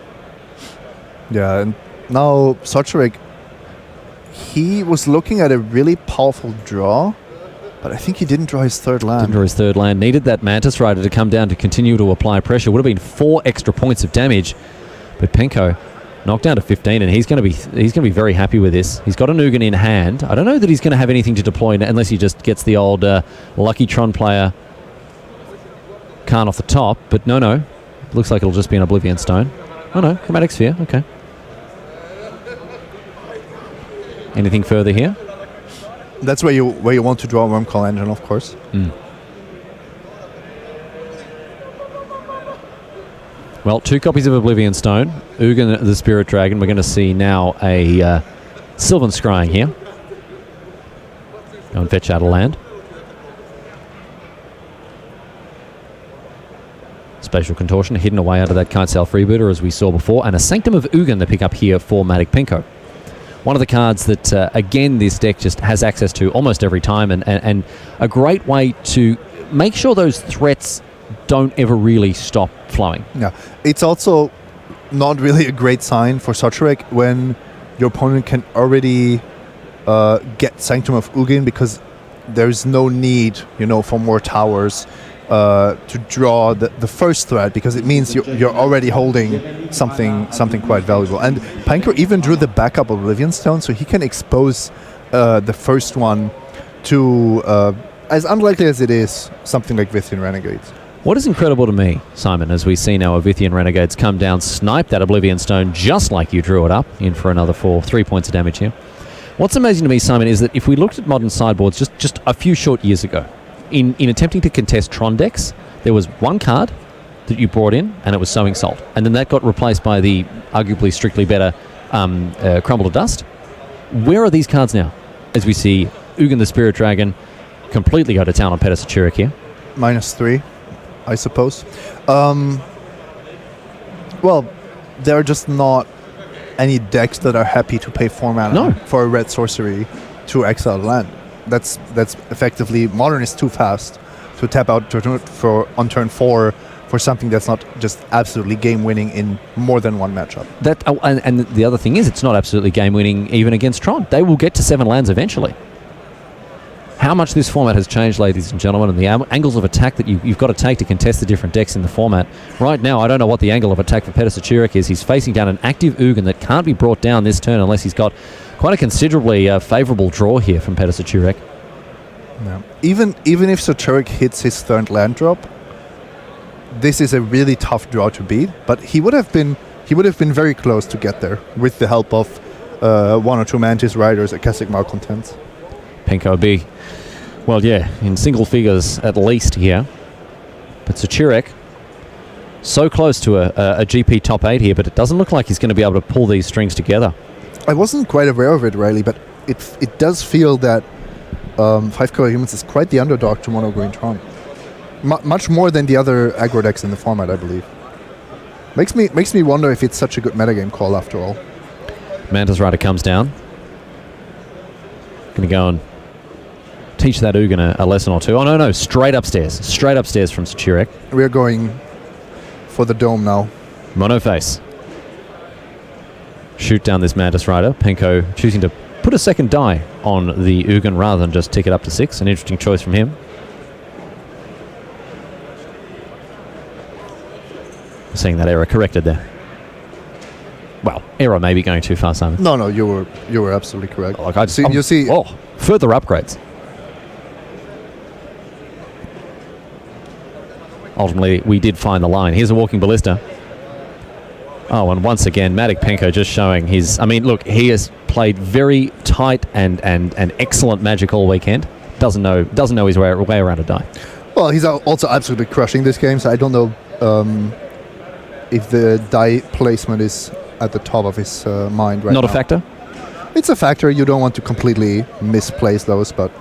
[SPEAKER 1] Yeah,
[SPEAKER 2] and now Sochurek, he was looking at a really powerful draw, but I think he didn't draw his third land.
[SPEAKER 1] Needed that Mantis Rider to come down to continue to apply pressure. Would have been 4 extra points of damage, but Penko knocked down to 15, and he's going to be very happy with this. He's got an Ugin in hand. I don't know that he's going to have anything to deploy unless he just gets the old lucky Tron player Khan off the top. But no, looks like it'll just be an Oblivion Stone. Oh no, Chromatic Sphere. Okay. Anything further here?
[SPEAKER 2] That's where you want to draw a Wormcall Engine, of course.
[SPEAKER 1] Well, 2 copies of Oblivion Stone, Ugin the Spirit Dragon. We're going to see now a Sylvan Scrying here. Go and fetch out a land. Spatial Contortion hidden away under that Kitesail Freebooter as we saw before, and a Sanctum of Ugin to pick up here for Matic Penko. One of the cards that, again, this deck just has access to almost every time, and a great way to make sure those threats don't ever really stop flowing.
[SPEAKER 2] Yeah, it's also not really a great sign for Sochurek when your opponent can already get Sanctum of Ugin because there's no need, for more towers to draw the first threat, because it means you're already holding something quite valuable. And Penko even drew the backup Oblivion Stone, so he can expose the first one to, as unlikely as it is, something like Vythian Renegades.
[SPEAKER 1] What is incredible to me, Simon, as we see now Vythian Renegades come down, snipe that Oblivion Stone just like you drew it up, in for another 3 points of damage here. What's amazing to me, Simon, is that if we looked at modern sideboards just a few short years ago, in attempting to contest Tron decks, there was one card that you brought in, and it was Sowing Salt. And then that got replaced by the arguably strictly better Crumble to Dust. Where are these cards now? As we see Ugin the Spirit Dragon completely go to town on Petr Sochurek here.
[SPEAKER 2] -3, I suppose. Well, there are just not any decks that are happy to pay 4 mana for a red sorcery to exile land. That's effectively, Modern is too fast to tap out on turn 4 for something that's not just absolutely game-winning in more than one matchup.
[SPEAKER 1] And the other thing is, it's not absolutely game-winning even against Tron. They will get to 7 lands eventually. How much this format has changed, ladies and gentlemen, and the angles of attack that you've got to take to contest the different decks in the format. Right now, I don't know what the angle of attack for Petr Sochurek is. He's facing down an active Ugin that can't be brought down this turn unless he's got quite a considerably favourable draw here from Petr Sochurek.
[SPEAKER 2] Yeah. Even if Sochurek hits his third land drop, this is a really tough draw to beat. But he would have been very close to get there with the help of 1 or 2 Mantis Riders, a Keswick Malcontents.
[SPEAKER 1] Penko B, well, yeah, in single figures at least here. But Sochurek, so close to a GP top 8 here, but it doesn't look like he's going to be able to pull these strings together.
[SPEAKER 2] I wasn't quite aware of it, Riley, but it does feel that 5 Color Humans is quite the underdog to Mono Green Tron. Much more than the other aggro decks in the format, I believe. Makes me wonder if it's such a good metagame call after all.
[SPEAKER 1] Mantis Rider comes down. Going to go and teach that Ugin a lesson or two. Oh, no, straight upstairs from Sochurek.
[SPEAKER 2] We're going for the dome now.
[SPEAKER 1] Mono face. Shoot down this Mantis Rider. Penko choosing to put a second die on the Ugin rather than just tick it up to 6. An interesting choice from him. Seeing that error corrected there. Well, error may be going too far, Simon.
[SPEAKER 2] No, you were absolutely correct.
[SPEAKER 1] Like
[SPEAKER 2] you see.
[SPEAKER 1] Oh, further upgrades. Ultimately, we did find the line. Here's a walking ballista. Oh, and once again, Matic Penko just showing his... I mean, look, he has played very tight and excellent Magic all weekend. Doesn't know his way around a die.
[SPEAKER 2] Well, he's also absolutely crushing this game, so I don't know if the die placement is at the top of his mind right now.
[SPEAKER 1] Not a factor?
[SPEAKER 2] It's a factor. You don't want to completely misplace those, but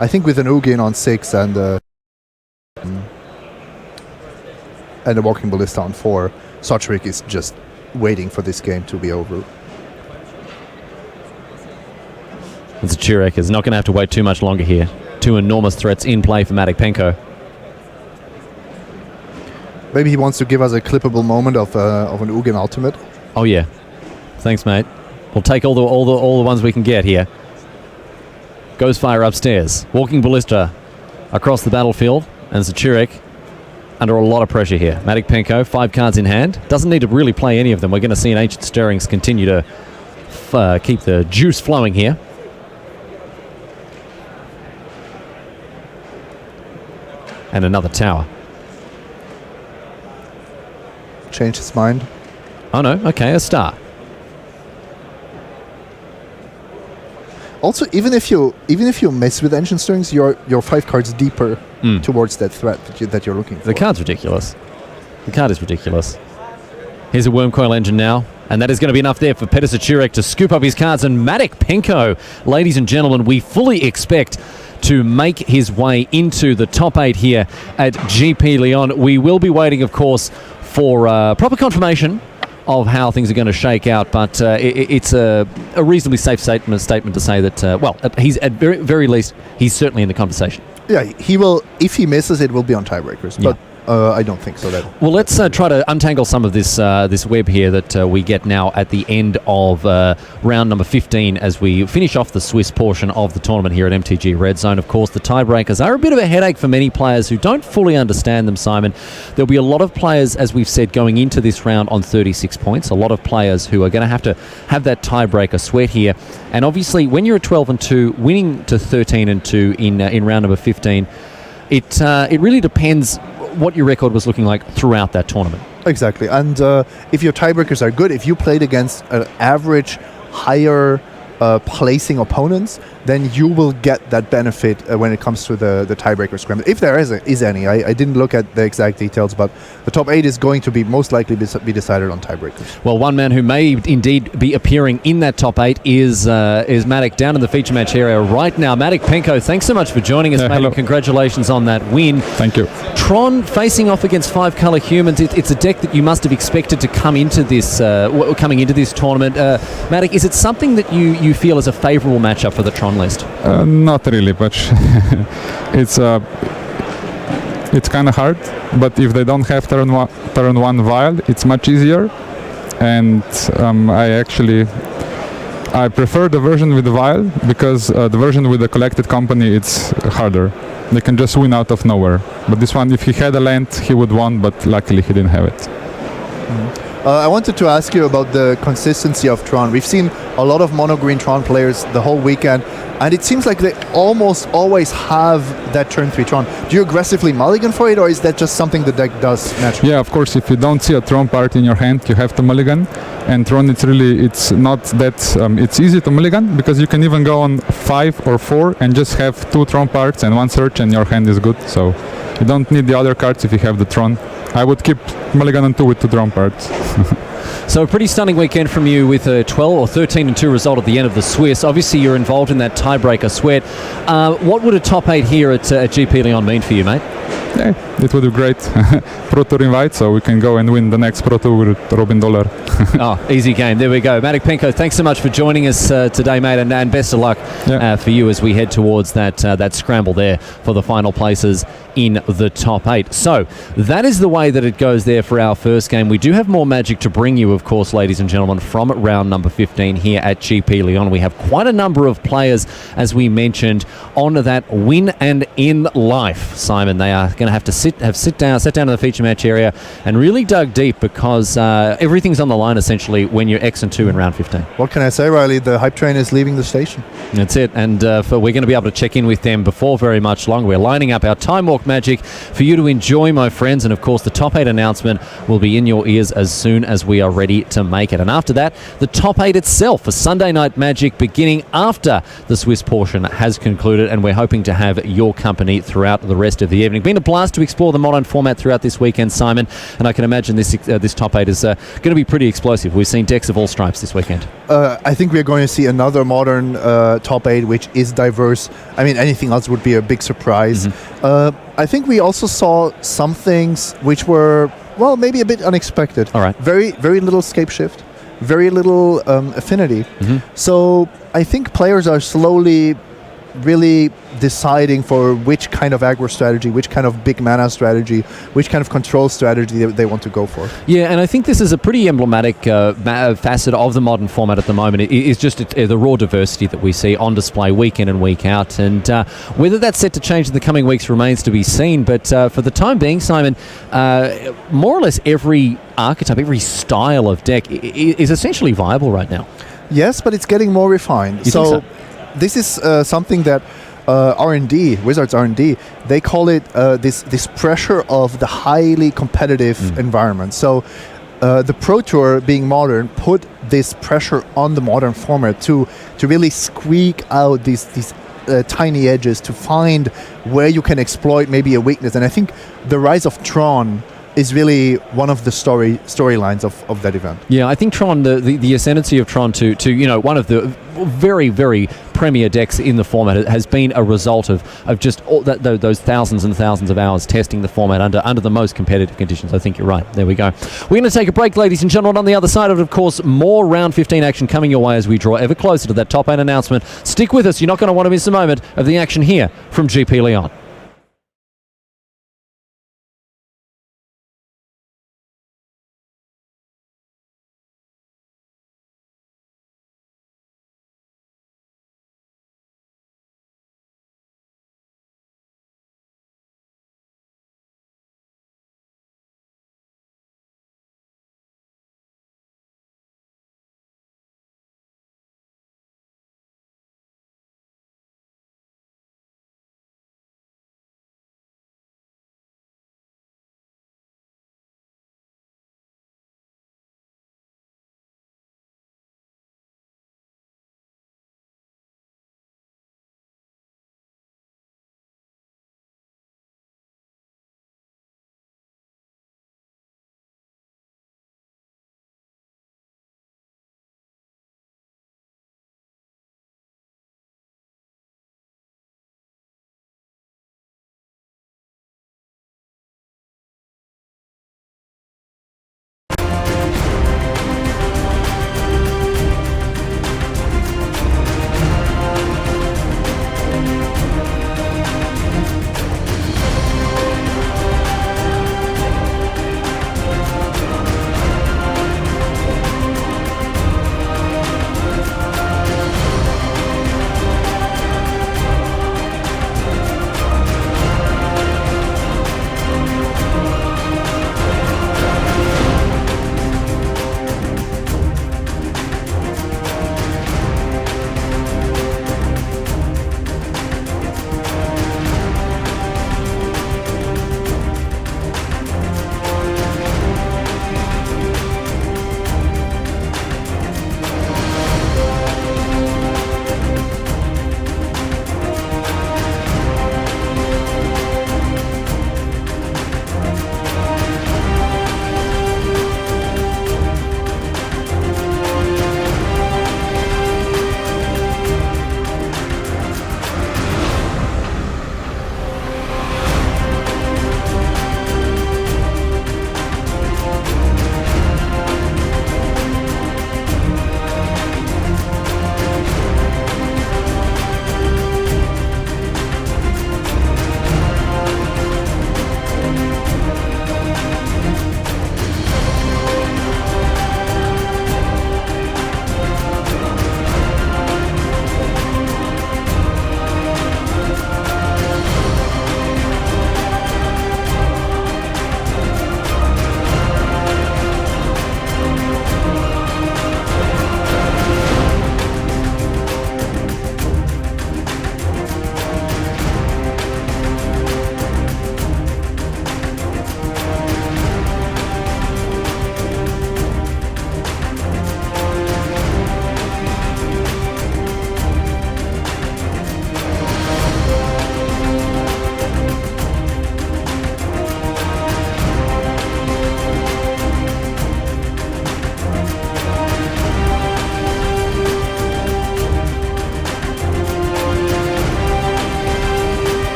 [SPEAKER 2] I think with an Ugin on 6 and a walking ballista on 4, Sochurek is just waiting for this game to be over.
[SPEAKER 1] And Sochurek is not going to have to wait too much longer here. 2 enormous threats in play for Matic Penko.
[SPEAKER 2] Maybe he wants to give us a clippable moment of an Ugin ultimate.
[SPEAKER 1] Oh yeah, thanks, mate. We'll take all the ones we can get here. Goes fire upstairs. Walking ballista across the battlefield, and Sochurek under a lot of pressure here. Matic Penko, 5 cards in hand. Doesn't need to really play any of them. We're going to see an Ancient Stirrings continue to keep the juice flowing here. And another tower.
[SPEAKER 2] Change his mind.
[SPEAKER 1] Oh no, okay, a star.
[SPEAKER 2] Also, even if you mess with Ancient Stirrings, you're 5 cards deeper towards that threat that you're looking for.
[SPEAKER 1] The card's ridiculous. The card is ridiculous. Here's a Wormcoil Engine now, and that is going to be enough there for Petr Sochurek to scoop up his cards. And Matic Penko, ladies and gentlemen, we fully expect to make his way into the top 8 here at GP Lyon. We will be waiting, of course, for proper confirmation of how things are going to shake out, but it's a reasonably safe statement to say that, he's at very least, he's certainly in the conversation.
[SPEAKER 2] Yeah, he will. If he misses, it will be on tiebreakers. But I don't think so.
[SPEAKER 1] Well, let's try to untangle some of this web here that we get now at the end of round number 15 as we finish off the Swiss portion of the tournament here at MTG Red Zone. Of course, the tiebreakers are a bit of a headache for many players who don't fully understand them, Simon. There'll be a lot of players, as we've said, going into this round on 36 points. A lot of players who are going to have that tiebreaker sweat here. And obviously, when you're at 12-2, winning to 13-2 in round number 15, it really depends what your record was looking like throughout that tournament.
[SPEAKER 2] Exactly. And if your tiebreakers are good, if you played against an average higher placing opponents, then you will get that benefit when it comes to the tiebreaker scramble. If there is any. I didn't look at the exact details, but the top 8 is going to be most likely be decided on tiebreakers.
[SPEAKER 1] Well, one man who may indeed be appearing in that top 8 is Matic down in the feature match area right now. Matic Penko, thanks so much for joining us, mate.
[SPEAKER 5] Hello.
[SPEAKER 1] Congratulations on that win.
[SPEAKER 5] Thank you.
[SPEAKER 1] Tron facing off against 5-color humans. It's a deck that you must have expected to come into this coming into this tournament. Matic, is it something that you feel is a favourable matchup for the Tron list?
[SPEAKER 5] Not really, but it's kind of hard. But if they don't have turn one Vial, it's much easier. And I prefer the version with the Vial because the version with the Collected Company, it's harder. They can just win out of nowhere. But this one, if he had a land, he would won, but luckily he didn't have it.
[SPEAKER 2] I wanted to ask you about the consistency of Tron. We've seen a lot of mono-green Tron players the whole weekend, and it seems like they almost always have that turn 3 Tron. Do you aggressively mulligan for it, or is that just something the deck does naturally?
[SPEAKER 5] Yeah, of course, if you don't see a Tron part in your hand, you have to mulligan. And Tron, it's not that, it's easy to mulligan, because you can even go on 5 or 4 and just have 2 Tron parts and 1 search and your hand is good. So you don't need the other cards if you have the Tron. I would keep mulligan on 2 with 2 Tron parts.
[SPEAKER 1] So a pretty stunning weekend from you with a 12 or 13-2 result at the end of the Swiss. Obviously, you're involved in that tiebreaker sweat. What would a top 8 here at GP Lyon mean for you, mate?
[SPEAKER 5] Yeah, it would be great. Pro Tour invite, so we can go and win the next Pro Tour with Robin Dollar.
[SPEAKER 1] Oh, easy game. There we go. Matic Penko, thanks so much for joining us today, mate, and best of luck for you as we head towards that scramble there for the final places in the top 8. So that is the way that it goes there for our first game. We do have more Magic to bring you, of course, ladies and gentlemen, from round number 15 here at GP Lyon. We have quite a number of players, as we mentioned, on that win and in life. Simon, they are going to have to sit down in the feature match area and really dug deep, because everything's on the line essentially when you're X and 2 in round 15.
[SPEAKER 2] What can I say, Riley? The hype train is leaving the station.
[SPEAKER 1] That's it, and we're going to be able to check in with them before very much long. We're lining up our Time Walk Magic for you to enjoy, my friends, and of course the top 8 announcement will be in your ears as soon as we are ready to make it. And after that, the top 8 itself for Sunday Night Magic, beginning after the Swiss portion has concluded, and we're hoping to have your company throughout the rest of the evening. Been a blast to explore the modern format throughout this weekend, Simon, and I can imagine this top 8 is going to be pretty explosive. We've seen decks of all stripes this weekend.
[SPEAKER 2] I think we're going to see another modern top 8 which is diverse. I mean, anything else would be a big surprise. I think we also saw some things which were, well, maybe a bit unexpected.
[SPEAKER 1] All right.
[SPEAKER 2] Very little scape shift, very little affinity. So I think players are slowly really deciding for which kind of aggro strategy, which kind of big mana strategy, which kind of control strategy they want to go for. Yeah,
[SPEAKER 1] and I think this is a pretty emblematic facet of the modern format at the moment. It is just the raw diversity that we see on display week in and week out, and whether that's set to change in the coming weeks remains to be seen, but for the time being, Simon, more or less every archetype, every style of deck is essentially viable right now.
[SPEAKER 2] Yes, but it's getting more refined.
[SPEAKER 1] You think so?
[SPEAKER 2] This is something that R&D, Wizards R&D, they call it this pressure of the highly competitive environment. So the Pro Tour, being modern, put this pressure on the modern format to really squeak out these tiny edges, to find where you can exploit maybe a weakness. And I think the rise of Tron is really one of the storylines of that event. Yeah,
[SPEAKER 1] I think Tron, the ascendancy of Tron to one of the very, very premier decks in the format has been a result of just all those thousands and thousands of hours testing the format under the most competitive conditions. I think you're right. There we go. We're going to take a break, ladies and gentlemen. On the other side of course, more round 15 action coming your way as we draw ever closer to that top 8 announcement. Stick with us. You're not going to want to miss a moment of the action here from GP Lyon.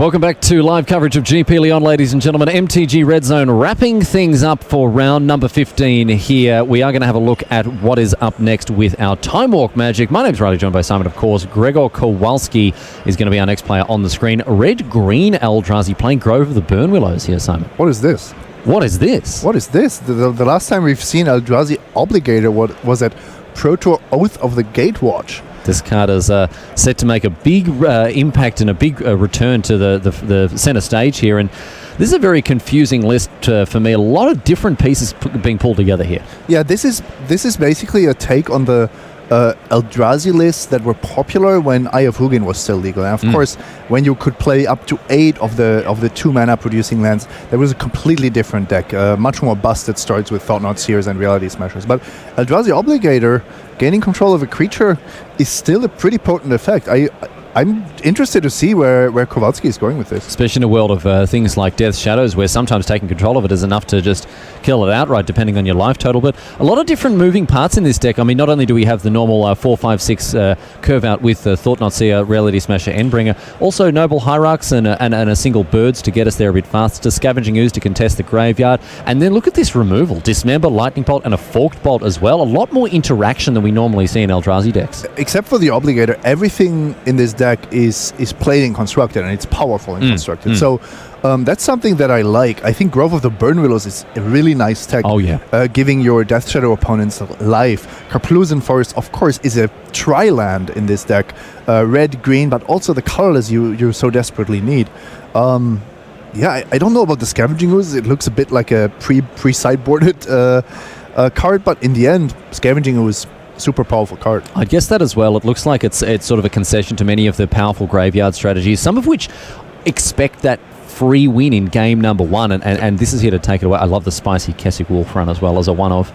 [SPEAKER 1] Welcome back to live coverage of GP Lyon, ladies and gentlemen. MTG Red Zone wrapping things up for round number 15 here. We are going to have a look at what is up next with our Time Walk Magic. My name's Riley, joined by Simon, of course. Grzegorz Kowalski is going to be our next player on the screen. Red-green Eldrazi playing Grove of the Burnwillows here, Simon.
[SPEAKER 2] What is this?
[SPEAKER 1] What is this?
[SPEAKER 2] What is this? The last time we've seen Eldrazi Obligator was at Pro Tour Oath of the Gatewatch.
[SPEAKER 1] This card is set to make a big impact and a big return to the center stage here. And this is a very confusing list for me. A lot of different pieces being pulled together here.
[SPEAKER 2] Yeah, this is basically a take on the Eldrazi lists that were popular when Eye of Hugin was still legal. And of course, when you could play up to 8 of the 2-mana producing lands, there was a completely different deck, much more busted starts with Thought-Knot Seers and Reality Smashers. But Eldrazi Obligator, gaining control of a creature, is still a pretty potent effect. I'm interested to see where Kowalski is going with this.
[SPEAKER 1] Especially in a world of things like Death Shadows, where sometimes taking control of it is enough to just kill it outright, depending on your life total. But a lot of different moving parts in this deck. I mean, not only do we have the normal 4, 5, 6 curve out with Thought-Knot Seer, Reality Smasher, Endbringer, also Noble Hierarchs and a single Birds to get us there a bit faster, Scavenging Ooze to contest the graveyard. And then look at this removal. Dismember, Lightning Bolt, and a Forked Bolt as well. A lot more interaction than we normally see in Eldrazi decks.
[SPEAKER 2] Except for the Obligator, everything in this deck is played in Constructed, and it's powerful in Constructed. So that's something that I like. I think Grove of the Burnwillows is a really nice tech.
[SPEAKER 1] Oh, yeah.
[SPEAKER 2] Giving your Death Shadow opponents life. Karplusan Forest, of course, is a tri-land in this deck. Red, green, but also the colorless you so desperately need. Yeah, I don't know about the Scavenging Ooze. It looks a bit like a pre-sideboarded card, but in the end, Scavenging Ooze, super powerful card.
[SPEAKER 1] I guess that as well. It looks like it's sort of a concession to many of the powerful graveyard strategies, some of which expect that free win in game number 1, and this is here to take it away. I love the spicy Kessig Wolf run as well as a one-of.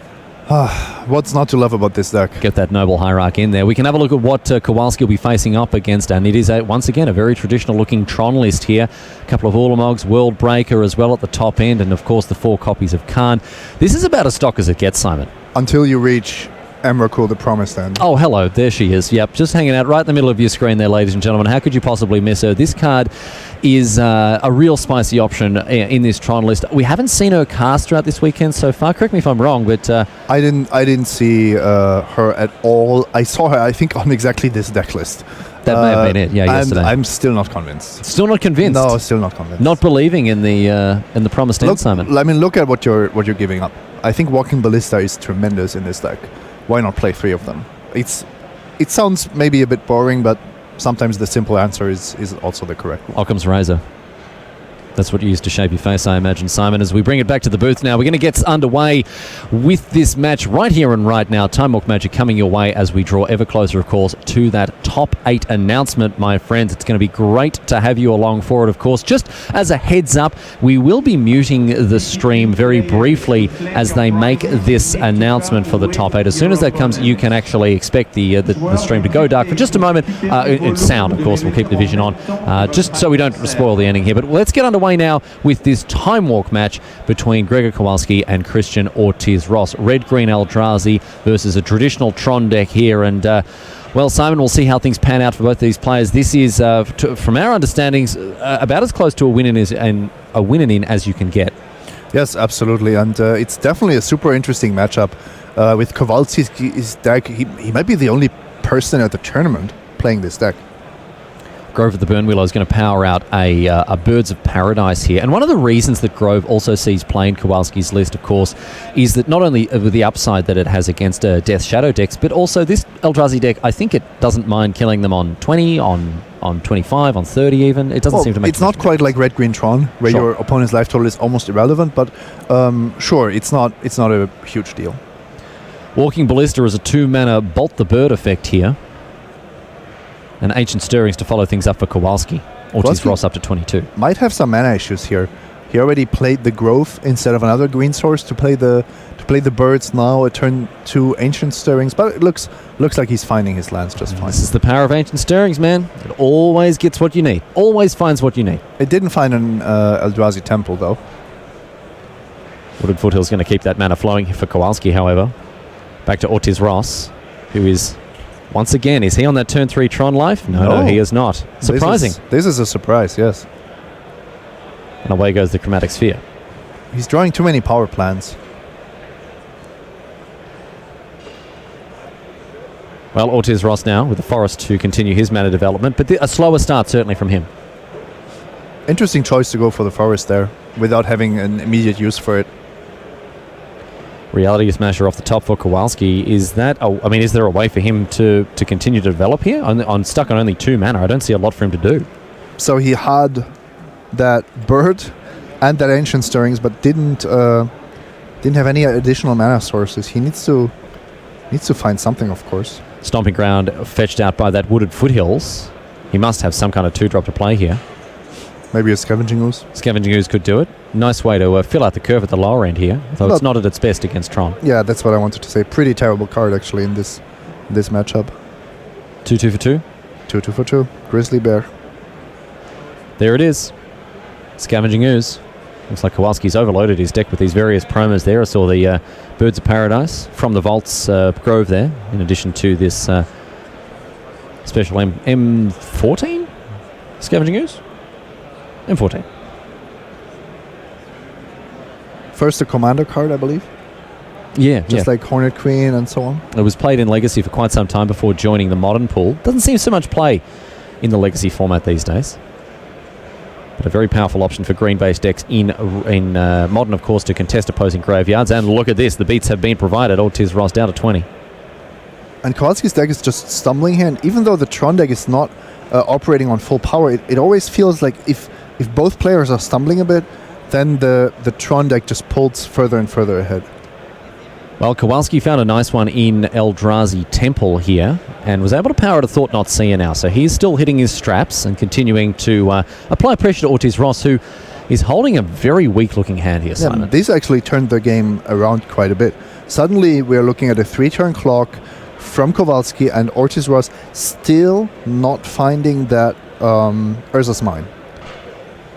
[SPEAKER 2] What's not to love about this deck?
[SPEAKER 1] Get that Noble Hierarch in there. We can have a look at what Kowalski will be facing up against, and it is, once again, a very traditional-looking Tron list here. A couple of Ulamog's, World Breaker as well at the top end, and, of course, the 4 copies of Khan. This is about as stock as it gets, Simon.
[SPEAKER 2] Until you reach Emrakul, the Promised Land.
[SPEAKER 1] Oh, hello. There she is. Yep, just hanging out right in the middle of your screen there, ladies and gentlemen. How could you possibly miss her? This card is a real spicy option in this Tron list. We haven't seen her cast throughout this weekend so far. Correct me if I'm wrong, but
[SPEAKER 2] I didn't see her at all. I saw her, I think, on exactly this deck list.
[SPEAKER 1] That may have been it. Yeah, yesterday.
[SPEAKER 2] I'm still not convinced.
[SPEAKER 1] Still not convinced.
[SPEAKER 2] No, still not convinced.
[SPEAKER 1] Not believing in the Promised Land, Simon.
[SPEAKER 2] I mean, look at what you're giving up. I think Walking Ballista is tremendous in this deck. Why not play 3 of them? It sounds maybe a bit boring, but sometimes the simple answer is also the correct one.
[SPEAKER 1] Occam's razor. That's what you used to shape your face, I imagine, Simon. As we bring it back to the booth now, we're going to get underway with this match right here and right now. Time Walk Magic coming your way as we draw ever closer, of course, to that top 8 announcement, my friends. It's going to be great to have you along for it, of course. Just as a heads up, we will be muting the stream very briefly as they make this announcement for the top 8. As soon as that comes, you can actually expect the stream to go dark for just a moment. It's sound, of course. We'll keep the vision on, just so we don't spoil the ending here. But let's get underway now with this Time Walk match between Grzegorz Kowalski and Cristian Ortiz-Ross. Red-green Eldrazi versus a traditional Tron deck here. And, well, Simon, we'll see how things pan out for both these players. This is, from our understandings, about as close to a win-in as you can get.
[SPEAKER 2] Yes, absolutely. And it's definitely a super interesting matchup. With Kowalski's deck, he might be the only person at the tournament playing this deck.
[SPEAKER 1] Grove of the Burnwillow is going to power out a Birds of Paradise here. And one of the reasons that Grove also sees playing Kowalski's list, of course, is that not only with the upside that it has against Death Shadow decks, but also this Eldrazi deck, I think it doesn't mind killing them on 20, on 25, on 30 even. It doesn't seem to make
[SPEAKER 2] it's not quite like Red-Green Tron, where your opponent's life total is almost irrelevant, but sure, it's not a huge deal.
[SPEAKER 1] Walking Ballista is a 2-mana Bolt the Bird effect here. And Ancient Stirrings to follow things up for Kowalski. Ortiz-Ross up to 22.
[SPEAKER 2] Might have some mana issues here. He already played the Grove instead of another green source to play the birds now. A turn 2 Ancient Stirrings, but it looks like he's finding his lands just fine.
[SPEAKER 1] This is the power of Ancient Stirrings, man. It always gets what you need. Always finds what you need.
[SPEAKER 2] It didn't find an Eldrazi Temple though.
[SPEAKER 1] Wooded Foothill's going to keep that mana flowing for Kowalski, however. Back to Ortiz-Ross, who is... Once again, is he on that turn 3 Tron life? No, he is not. Surprising.
[SPEAKER 2] This is a surprise, yes.
[SPEAKER 1] And away goes the Chromatic Sphere.
[SPEAKER 2] He's drawing too many power plants.
[SPEAKER 1] Well, Ortiz Ross now with the Forest to continue his mana development, but a slower start certainly from him.
[SPEAKER 2] Interesting choice to go for the Forest there without having an immediate use for it.
[SPEAKER 1] Reality Smasher off the top for Kowalski. Is that? I mean, is there a way for him to continue to develop here? On stuck on only 2 mana. I don't see a lot for him to do.
[SPEAKER 2] So he had that bird and that ancient stirrings, but didn't have any additional mana sources. He needs to find something, of course.
[SPEAKER 1] Stomping Ground fetched out by that Wooded Foothills. He must have some kind of 2-drop to play here.
[SPEAKER 2] Maybe a Scavenging Ooze.
[SPEAKER 1] Scavenging Ooze could do it. Nice way to fill out the curve at the lower end here, though it's not at its best against Tron.
[SPEAKER 2] Yeah, that's what I wanted to say. Pretty terrible card actually in this matchup.
[SPEAKER 1] 2-2 for 2.
[SPEAKER 2] 2-2 for 2. Grizzly Bear.
[SPEAKER 1] There it is. Scavenging Ooze. Looks like Kowalski's overloaded his deck with these various promos there. I saw the Birds of Paradise from the Vaults Grove there, in addition to this special M14 Scavenging Ooze? M14.
[SPEAKER 2] First a commander card, I believe.
[SPEAKER 1] Yeah,
[SPEAKER 2] Just like Hornet Queen and so on.
[SPEAKER 1] It was played in Legacy for quite some time before joining the Modern pool. Doesn't seem so much play in the Legacy format these days. But a very powerful option for green-based decks in Modern, of course, to contest opposing graveyards. And look at this, the beats have been provided. Ortiz Ross down to 20.
[SPEAKER 2] And Kowalski's deck is just stumbling here, and even though the Tron deck is not operating on full power, it always feels like if both players are stumbling a bit, then the Tron deck just pulls further and further ahead.
[SPEAKER 1] Well, Kowalski found a nice one in Eldrazi Temple here and was able to power to Thought Not Seer now. So he's still hitting his straps and continuing to apply pressure to Ortiz Ross, who is holding a very weak-looking hand here, Simon.
[SPEAKER 2] Yeah, this actually turned the game around quite a bit. Suddenly, we're looking at a 3-turn clock from Kowalski, and Ortiz Ross still not finding that Urza's Mine.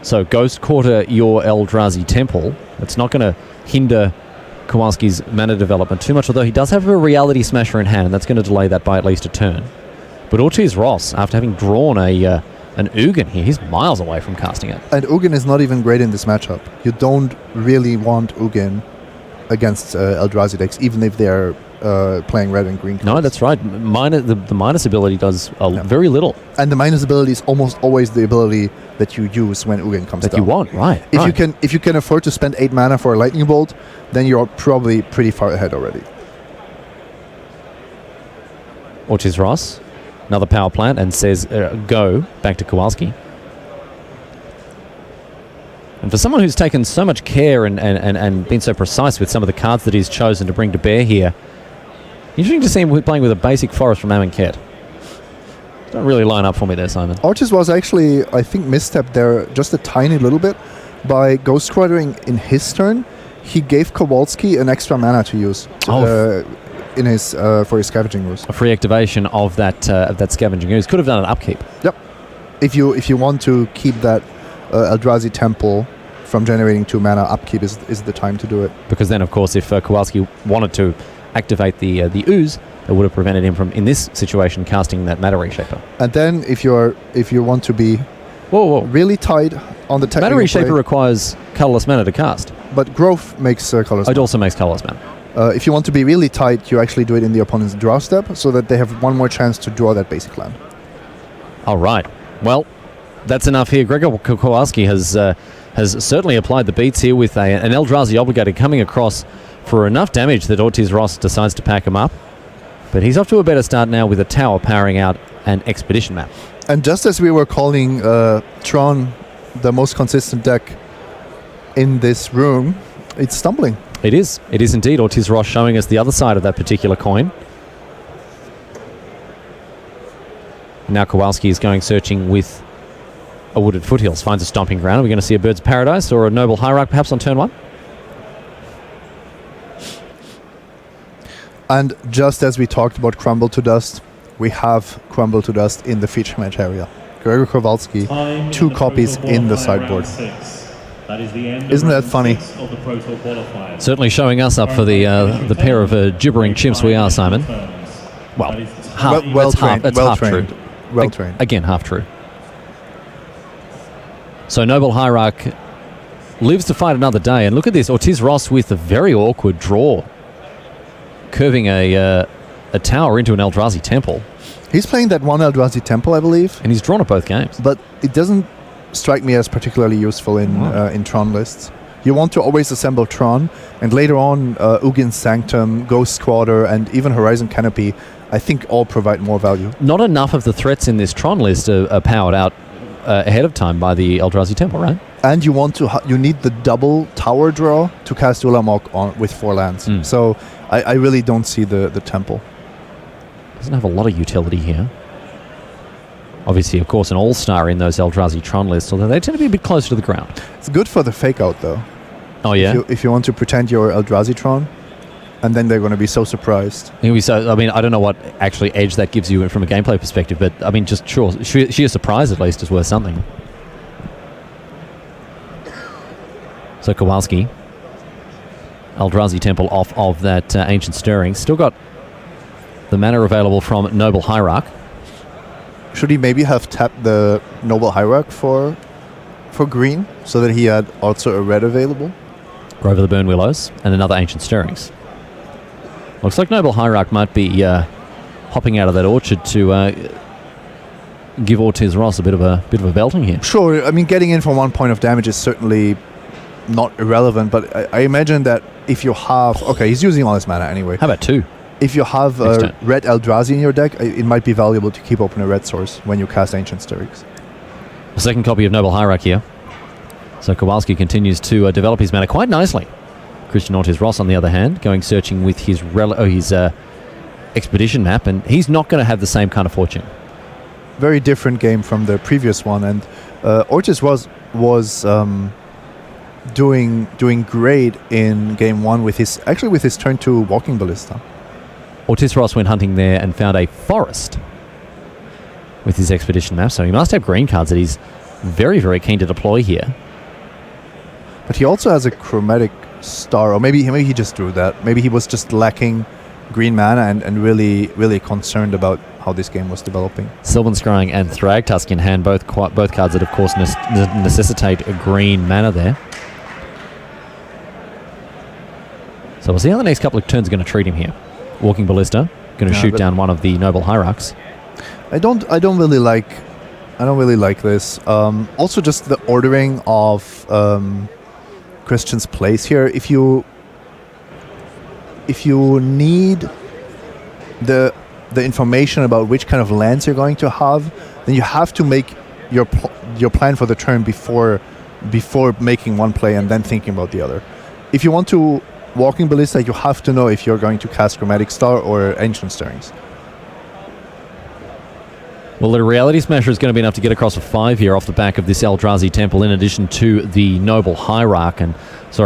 [SPEAKER 1] So Ghost Quarter your Eldrazi Temple. It's not going to hinder Kowalski's mana development too much, although he does have a Reality Smasher in hand, and that's going to delay that by at least a turn. But Ortiz Ross, after having drawn an Ugin here, he's miles away from casting it.
[SPEAKER 2] And Ugin is not even great in this matchup. You don't really want Ugin against Eldrazi decks, even if they're playing red and green cards.
[SPEAKER 1] No, that's right. The minus ability does very little.
[SPEAKER 2] And the minus ability is almost always the ability that you use when Ugin comes down.
[SPEAKER 1] That you want, right.
[SPEAKER 2] If you can afford to spend 8 mana for a Lightning Bolt, then you're probably pretty far ahead already.
[SPEAKER 1] Ortiz Ross, another power plant, and says go back to Kowalski. And for someone who's taken so much care and been so precise with some of the cards that he's chosen to bring to bear here, interesting to see him playing with a basic Forest from Amonkhet. Don't really line up for me there, Simon.
[SPEAKER 2] Ortiz was actually, I think, misstepped there just a tiny little bit. By Ghost Quartering in his turn, he gave Kowalski an extra mana to use in his for his Scavenging Ooze.
[SPEAKER 1] A free activation of that Scavenging Ooze. Could have done an upkeep.
[SPEAKER 2] Yep. If you want to keep that Eldrazi Temple from generating 2 mana, upkeep is the time to do it.
[SPEAKER 1] Because then, of course, if Kowalski wanted to activate the Ooze, that would have prevented him from, in this situation, casting that Matter Reshaper.
[SPEAKER 2] And then if you want to be really tight on the technical
[SPEAKER 1] Matter Reshaper requires colorless mana to cast.
[SPEAKER 2] But Growth makes colorless.
[SPEAKER 1] It also makes colorless mana.
[SPEAKER 2] If you want to be really tight, you actually do it in the opponent's draw step, so that they have one more chance to draw that basic land.
[SPEAKER 1] All right. Well, that's enough here. Grzegorz Kowalski has certainly applied the beats here with an Eldrazi Obligator coming across for enough damage that Ortiz Ross decides to pack him up. But he's off to a better start now with a Tower powering out an Expedition map.
[SPEAKER 2] And just as we were calling Tron the most consistent deck in this room, it's stumbling.
[SPEAKER 1] It is. It is indeed. Ortiz Ross showing us the other side of that particular coin. Now Kowalski is going searching with a Wooded Foothills. Finds a Stomping Ground. Are we going to see a Bird's Paradise or a Noble Hierarch perhaps on turn 1?
[SPEAKER 2] And just as we talked about Crumble to Dust, we have Crumble to Dust in the feature match area. Grzegorz Kowalski, 2 copies in the sideboard. Isn't that funny?
[SPEAKER 1] Certainly showing us up for the pair of gibbering chimps we are, Simon. Well, half true.
[SPEAKER 2] Well trained.
[SPEAKER 1] Again, half true. So Noble Hierarch lives to fight another day. And look at this, Ortiz Ross with a very awkward draw, curving a tower into an Eldrazi temple.
[SPEAKER 2] He's playing that one Eldrazi temple, I believe.
[SPEAKER 1] And he's drawn at both games.
[SPEAKER 2] But it doesn't strike me as particularly useful in Tron lists. You want to always assemble Tron, and later on Ugin's Sanctum, Ghost Quarter, and even Horizon Canopy, I think all provide more value.
[SPEAKER 1] Not enough of the threats in this Tron list are powered out ahead of time by the Eldrazi temple, right?
[SPEAKER 2] And you want to you need the double tower draw to cast Ulamog on with 4 lands. So I really don't see the temple.
[SPEAKER 1] Doesn't have a lot of utility here. Obviously, of course, an all-star in those Eldrazi Tron lists, although they tend to be a bit closer to the ground.
[SPEAKER 2] It's good for the fake-out, though.
[SPEAKER 1] Oh, yeah?
[SPEAKER 2] If you want to pretend you're Eldrazi Tron, and then they're going to be so surprised.
[SPEAKER 1] I mean, I don't know what actually edge that gives you from a gameplay perspective, but, I mean, just sheer surprise, at least, is worth something. So, Kowalski. Eldrazi Temple off of that Ancient Stirring. Still got the mana available from Noble Hierarch.
[SPEAKER 2] Should he maybe have tapped the Noble Hierarch for green, so that he had also a red available?
[SPEAKER 1] Grove of the Burn Willows and another Ancient Stirrings. Looks like Noble Hierarch might be hopping out of that orchard to give Ortiz Ross a bit of a belting here.
[SPEAKER 2] Sure, I mean, getting in for 1 point of damage is certainly not irrelevant, but I imagine that if you have... Okay, he's using all his mana anyway.
[SPEAKER 1] How about 2?
[SPEAKER 2] If you have a red Eldrazi in your deck, it might be valuable to keep open a red source when you cast Ancient Stirrings.
[SPEAKER 1] A second copy of Noble Hierarch here. So Kowalski continues to develop his mana quite nicely. Cristian Ortiz Ross, on the other hand, going searching with his Expedition map, and he's not going to have the same kind of fortune.
[SPEAKER 2] Very different game from the previous one, and Ortiz was doing great in game 1 with his turn 2 Walking Ballista.
[SPEAKER 1] Ortiz Ross went hunting there and found a forest with his Expedition map, so he must have green cards that he's very, very keen to deploy here.
[SPEAKER 2] But he also has a Chromatic Star, or maybe he just drew that. Maybe he was just lacking green mana and really, really concerned about how this game was developing.
[SPEAKER 1] Sylvan Scrying and Thragtusk in hand, both cards that, of course, necessitate a green mana there. So we'll see how the next couple of turns are going to treat him here. Walking Ballista, going to shoot down one of the Noble Hierarchs.
[SPEAKER 2] I don't really like this. Also, just the ordering of Cristian's plays here. If you need the information about which kind of lands you're going to have, then you have to make your plan for the turn before making one play and then thinking about the other. If you want to Walking Ballista, you have to know if you're going to cast Chromatic Star or Ancient Stirrings.
[SPEAKER 1] Well, the Reality Smasher is going to be enough to get across a 5 here off the back of this Eldrazi Temple, in addition to the Noble Hierarch, and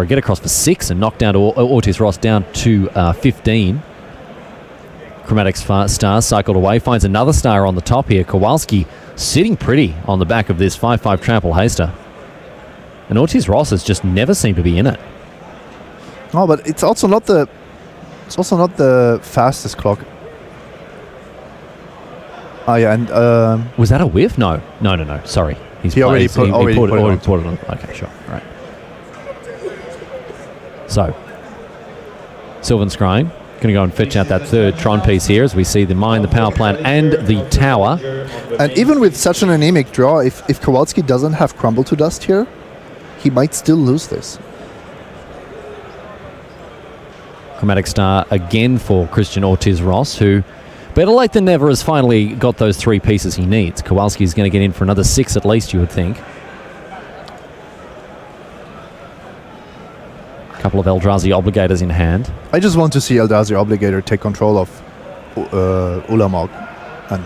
[SPEAKER 1] get across for 6 and knock down to Ortiz Ross down to 15. Chromatic Star cycled away, finds another star on the top here. Kowalski sitting pretty on the back of this 5/5 Trample Haster. And Ortiz Ross has just never seemed to be in it.
[SPEAKER 2] No, but it's also not the fastest clock. Oh yeah, and
[SPEAKER 1] was that a whiff? No. Sorry,
[SPEAKER 2] he already put it on.
[SPEAKER 1] Okay, sure. All right. So, Sylvan Scrying going to go and fetch out that third Tron piece here, as we see the mine, the power plant, and the tower.
[SPEAKER 2] And even with such an anemic draw, if Kowalski doesn't have Crumble to Dust here, he might still lose this.
[SPEAKER 1] Chromatic Star again for Cristian Ortiz Ross, who, better late than never, has finally got those 3 pieces he needs. Kowalski is going to get in for another 6 at least, you would think. A couple of Eldrazi Obligators in hand.
[SPEAKER 2] I just want to see Eldrazi Obligator take control of Ulamog and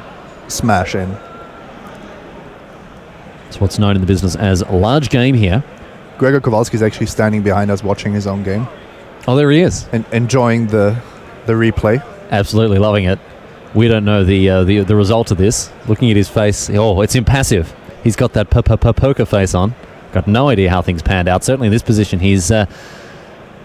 [SPEAKER 2] smash in.
[SPEAKER 1] It's what's known in the business as a large game here.
[SPEAKER 2] Gregor Kowalski is actually standing behind us watching his own game.
[SPEAKER 1] Oh, there he is.
[SPEAKER 2] And enjoying the replay.
[SPEAKER 1] Absolutely loving it. We don't know the result of this. Looking at his face, it's impassive. He's got that poker face on. Got no idea how things panned out. Certainly in this position, he's... it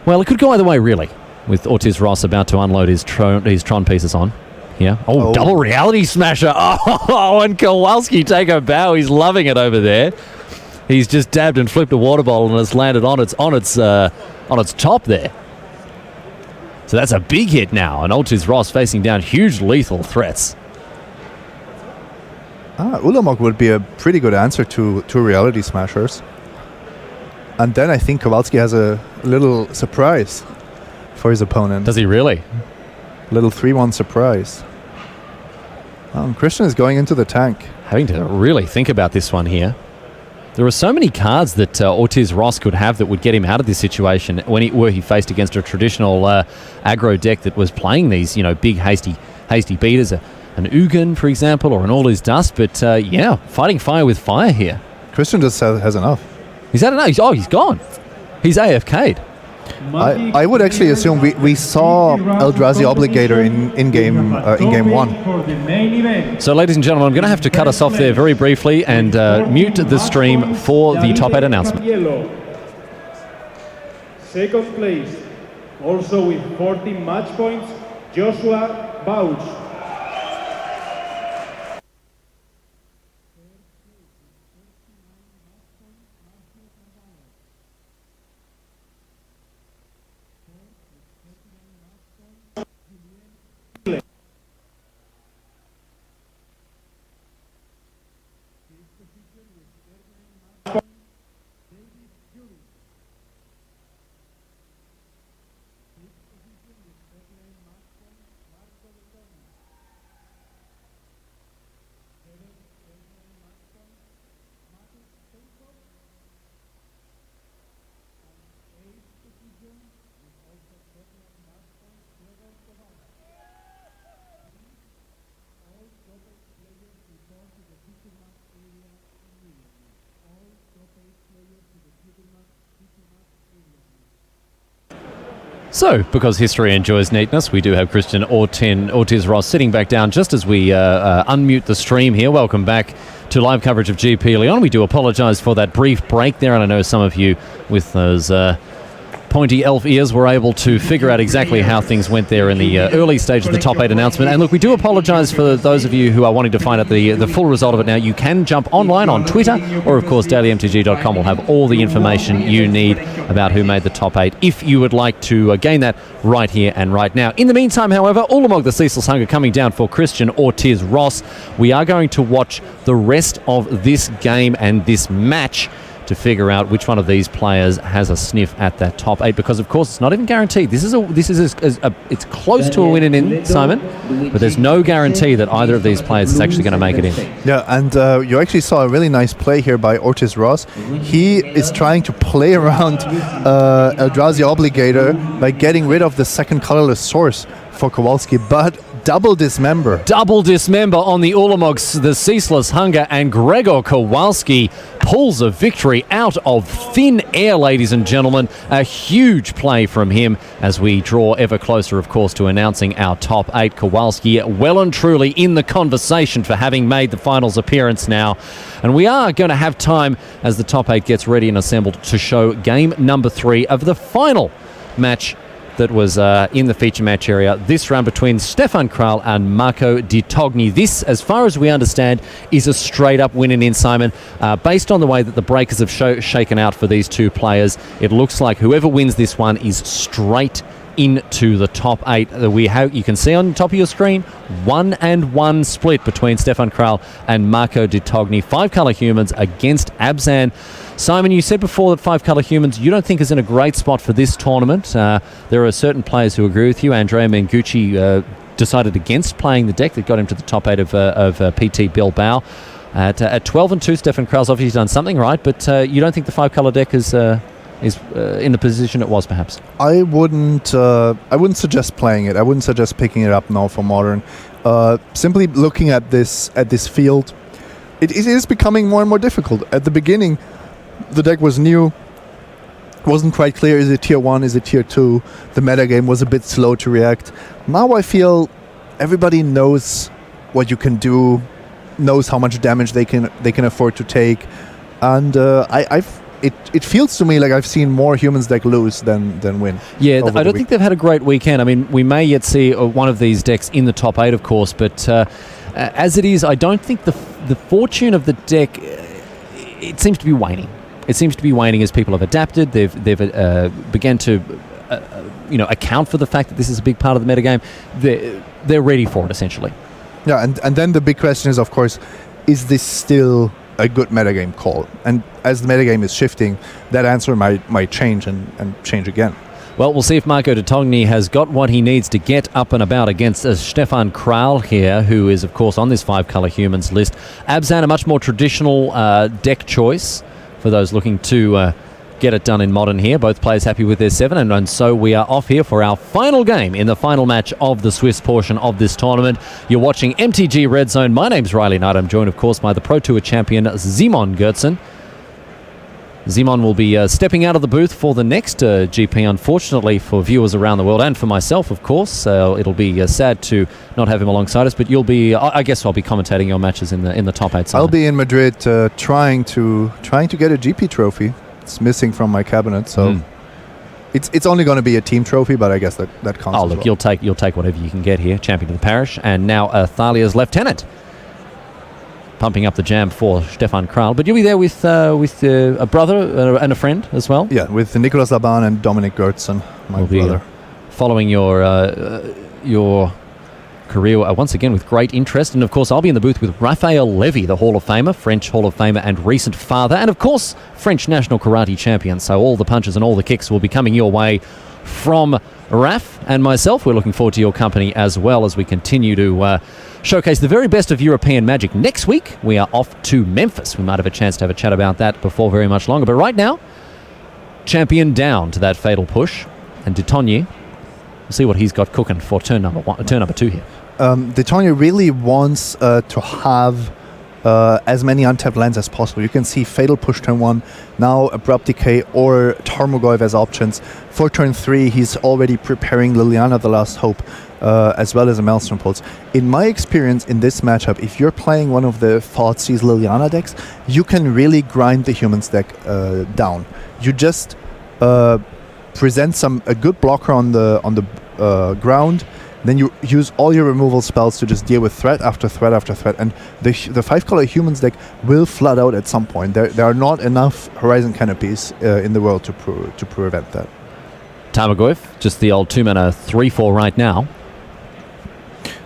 [SPEAKER 1] could go either way, really, with Ortiz Ross about to unload his Tron pieces on. Yeah. Oh, double Reality Smasher. Oh, and Kowalski take a bow. He's loving it over there. He's just dabbed and flipped a water bottle and it's landed on its top there. So that's a big hit now, and Ortiz Ross facing down huge lethal threats.
[SPEAKER 2] Ulamog would be a pretty good answer to Reality Smashers. And then I think Kowalski has a little surprise for his opponent.
[SPEAKER 1] Does he really?
[SPEAKER 2] Little 3-1 surprise. Cristian is going into the tank.
[SPEAKER 1] Having to really think about this one here. There are so many cards that Ortiz Ross could have that would get him out of this situation were he faced against a traditional aggro deck that was playing these, big hasty beaters, an Ugin, for example, or an All Is Dust. But fighting fire with fire here.
[SPEAKER 2] Cristian just has enough.
[SPEAKER 1] He's had enough. He's gone. He's AFK'd.
[SPEAKER 2] I would actually assume we saw Eldrazi Obligator in game 1.
[SPEAKER 1] So, ladies and gentlemen, I'm going to have to cut us off there very briefly and mute the stream for the top 8 announcement.
[SPEAKER 6] Second place, also with 14 match points, Joshua Bausch.
[SPEAKER 1] So, because history enjoys neatness, we do have Cristian Ortiz Ross sitting back down just as we unmute the stream here. Welcome back to live coverage of GP Lyon. We do apologise for that brief break there, and I know some of you with those pointy elf ears were able to figure out exactly how things went there in the early stage of the top 8 announcement. And look, we do apologise for those of you who are wanting to find out the full result of it now. You can jump online on Twitter, or of course dailymtg.com will have all the information you need about who made the top 8 if you would like to gain that right here and right now. In the meantime, however, Ulamog the Ceaseless Hunger coming down for Cristian Ortiz Ross. We are going to watch the rest of this game and this match to figure out which one of these players has a sniff at that top 8, because of course it's not even guaranteed. This is it's close to a win in, Simon, but there's no guarantee that either of these players is actually going to make it in.
[SPEAKER 2] Yeah, and you actually saw a really nice play here by Ortiz Ross. He is trying to play around Eldrazi Obligator by getting rid of the second colorless source for Kowalski, but double dismember on the Ulamogs, the Ceaseless Hunger, and Grzegorz Kowalski pulls a victory out of thin air, ladies and gentlemen. A huge play from him as we draw ever closer, of course, to announcing our top 8. Kowalski well and truly in the conversation for having made the finals appearance now. And we are going to have time as the top 8 gets ready and assembled to show game number 3 of the final match that was in the feature match area this round between Stefan Krall and Marco Di Togni. This, as far as we understand, is a straight-up win in, Simon. Based on the way that the breakers have shaken out for these two players, it looks like whoever wins this one is straight into the top 8. You can see on the top of your screen 1-1 split between Stefan Krall and Marco Di Togni. 5-color humans against Abzan. Simon, you said before that 5-color humans you don't think is in a great spot for this tournament. There are certain players who agree with you. Andrea Mengucci decided against playing the deck that got him to the top 8 of PT Bilbao. At 12-2, Stefan Krall's obviously done something right, but you don't think the 5-color deck is in the position it was, perhaps? I wouldn't suggest playing it. I wouldn't suggest picking it up now for Modern. Simply looking at this field, it is becoming more and more difficult. At the beginning, the deck was new. Wasn't quite clear, is it tier 1, is it tier 2? The metagame was a bit slow to react. Now I feel everybody knows what you can do, knows how much damage they can afford to take, and it feels to me like I've seen more humans deck lose than win. Yeah, I don't think they've had a great weekend. I mean, we may yet see one of these decks in the top 8, of course, but as it is, I don't think the fortune of the deck
[SPEAKER 1] it seems to be waning. It seems to be waning as people have adapted. They've began to account for the fact that this is a big part of the metagame. They're ready for it, essentially.
[SPEAKER 2] Yeah, and then the big question is, of course, is this still a good metagame call? And as the metagame is shifting, that answer might change and change again.
[SPEAKER 1] Well, we'll see if Marco de Togni has got what he needs to get up and about against Stefan Krall here, who is, of course, on this 5-color humans list. Abzan, a much more traditional deck choice for those looking to get it done in Modern here. Both players happy with their 7, and so we are off here for our final game in the final match of the Swiss portion of this tournament. You're watching MTG Red Zone. My name's Riley Knight. I'm joined, of course, by the Pro Tour champion, Simon Goertzen. Simon will be stepping out of the booth for the next GP, unfortunately, for viewers around the world and for myself, of course. It'll be sad to not have him alongside us, but you'll be, I guess I'll be commentating your matches in the top 8 side.
[SPEAKER 2] I'll be in Madrid trying to get a GP trophy. It's missing from my cabinet, so it's only going to be a team trophy, but I guess that counts.
[SPEAKER 1] Oh, look,
[SPEAKER 2] well.
[SPEAKER 1] you'll take whatever you can get here. Champion of the parish, and now Thalia's lieutenant, pumping up the jam for Stefan Krall. But you'll be there with a brother and a friend as well.
[SPEAKER 2] Yeah, with Nicolas Laban and Dominic Goertzen, my brother.
[SPEAKER 1] Following your career once again with great interest. And of course, I'll be in the booth with Raphael Levy, the Hall of Famer, French Hall of Famer and recent father, and of course, French national karate champion. So all the punches and all the kicks will be coming your way from Raf and myself. We're looking forward to your company as well as we continue to showcase the very best of European Magic. Next week, we are off to Memphis. We might have a chance to have a chat about that before very much longer. But right now, champion down to that fatal push. And de Togni, we'll see what he's got cooking for turn number 2 here.
[SPEAKER 2] De Togni really wants to have as many untapped lands as possible. You can see Fatal Push turn 1, now Abrupt Decay or Tarmogoyf as options. For turn 3, he's already preparing Liliana the Last Hope, as well as a Maelstrom Pulse. In my experience in this matchup, if you're playing one of the Thoughtseize Liliana decks, you can really grind the humans deck down. You just present a good blocker on the ground. Then you use all your removal spells to just deal with threat after threat after threat, and the 5-color humans deck will flood out at some point. There are not enough Horizon Canopies in the world to prevent that.
[SPEAKER 1] Tarmogoyf, just the old 2-mana 3/4 right now.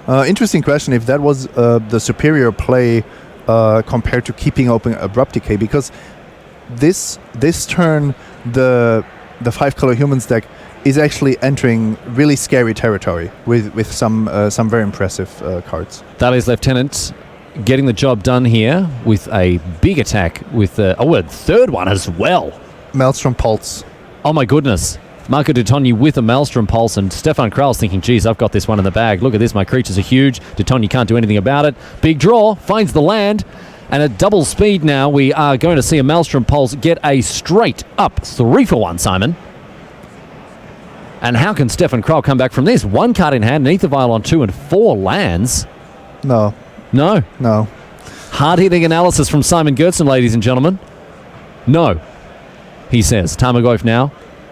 [SPEAKER 2] Interesting question if that was the superior play compared to keeping open Abrupt Decay, because this turn the 5-color humans deck is actually entering really scary territory with some very impressive cards. Thalia's
[SPEAKER 1] lieutenant getting the job done here with a big attack with a third one as well.
[SPEAKER 2] Maelstrom Pulse.
[SPEAKER 1] Oh my goodness. Marco de Togni with a Maelstrom Pulse, and Stefan Krall's thinking, geez, I've got this one in the bag. Look at this, my creatures are huge. De Togni can't do anything about it. Big draw, finds the land, and at double speed now, we are going to see a Maelstrom Pulse get a straight up 3-for-1, Simon. And how can Stefan Krall come back from this? 1 card in hand, an Aether Vial on 2 and 4 lands.
[SPEAKER 2] No.
[SPEAKER 1] Hard-hitting analysis from Simon Goertzen, ladies and gentlemen. No, he says. Tarmogoyf now,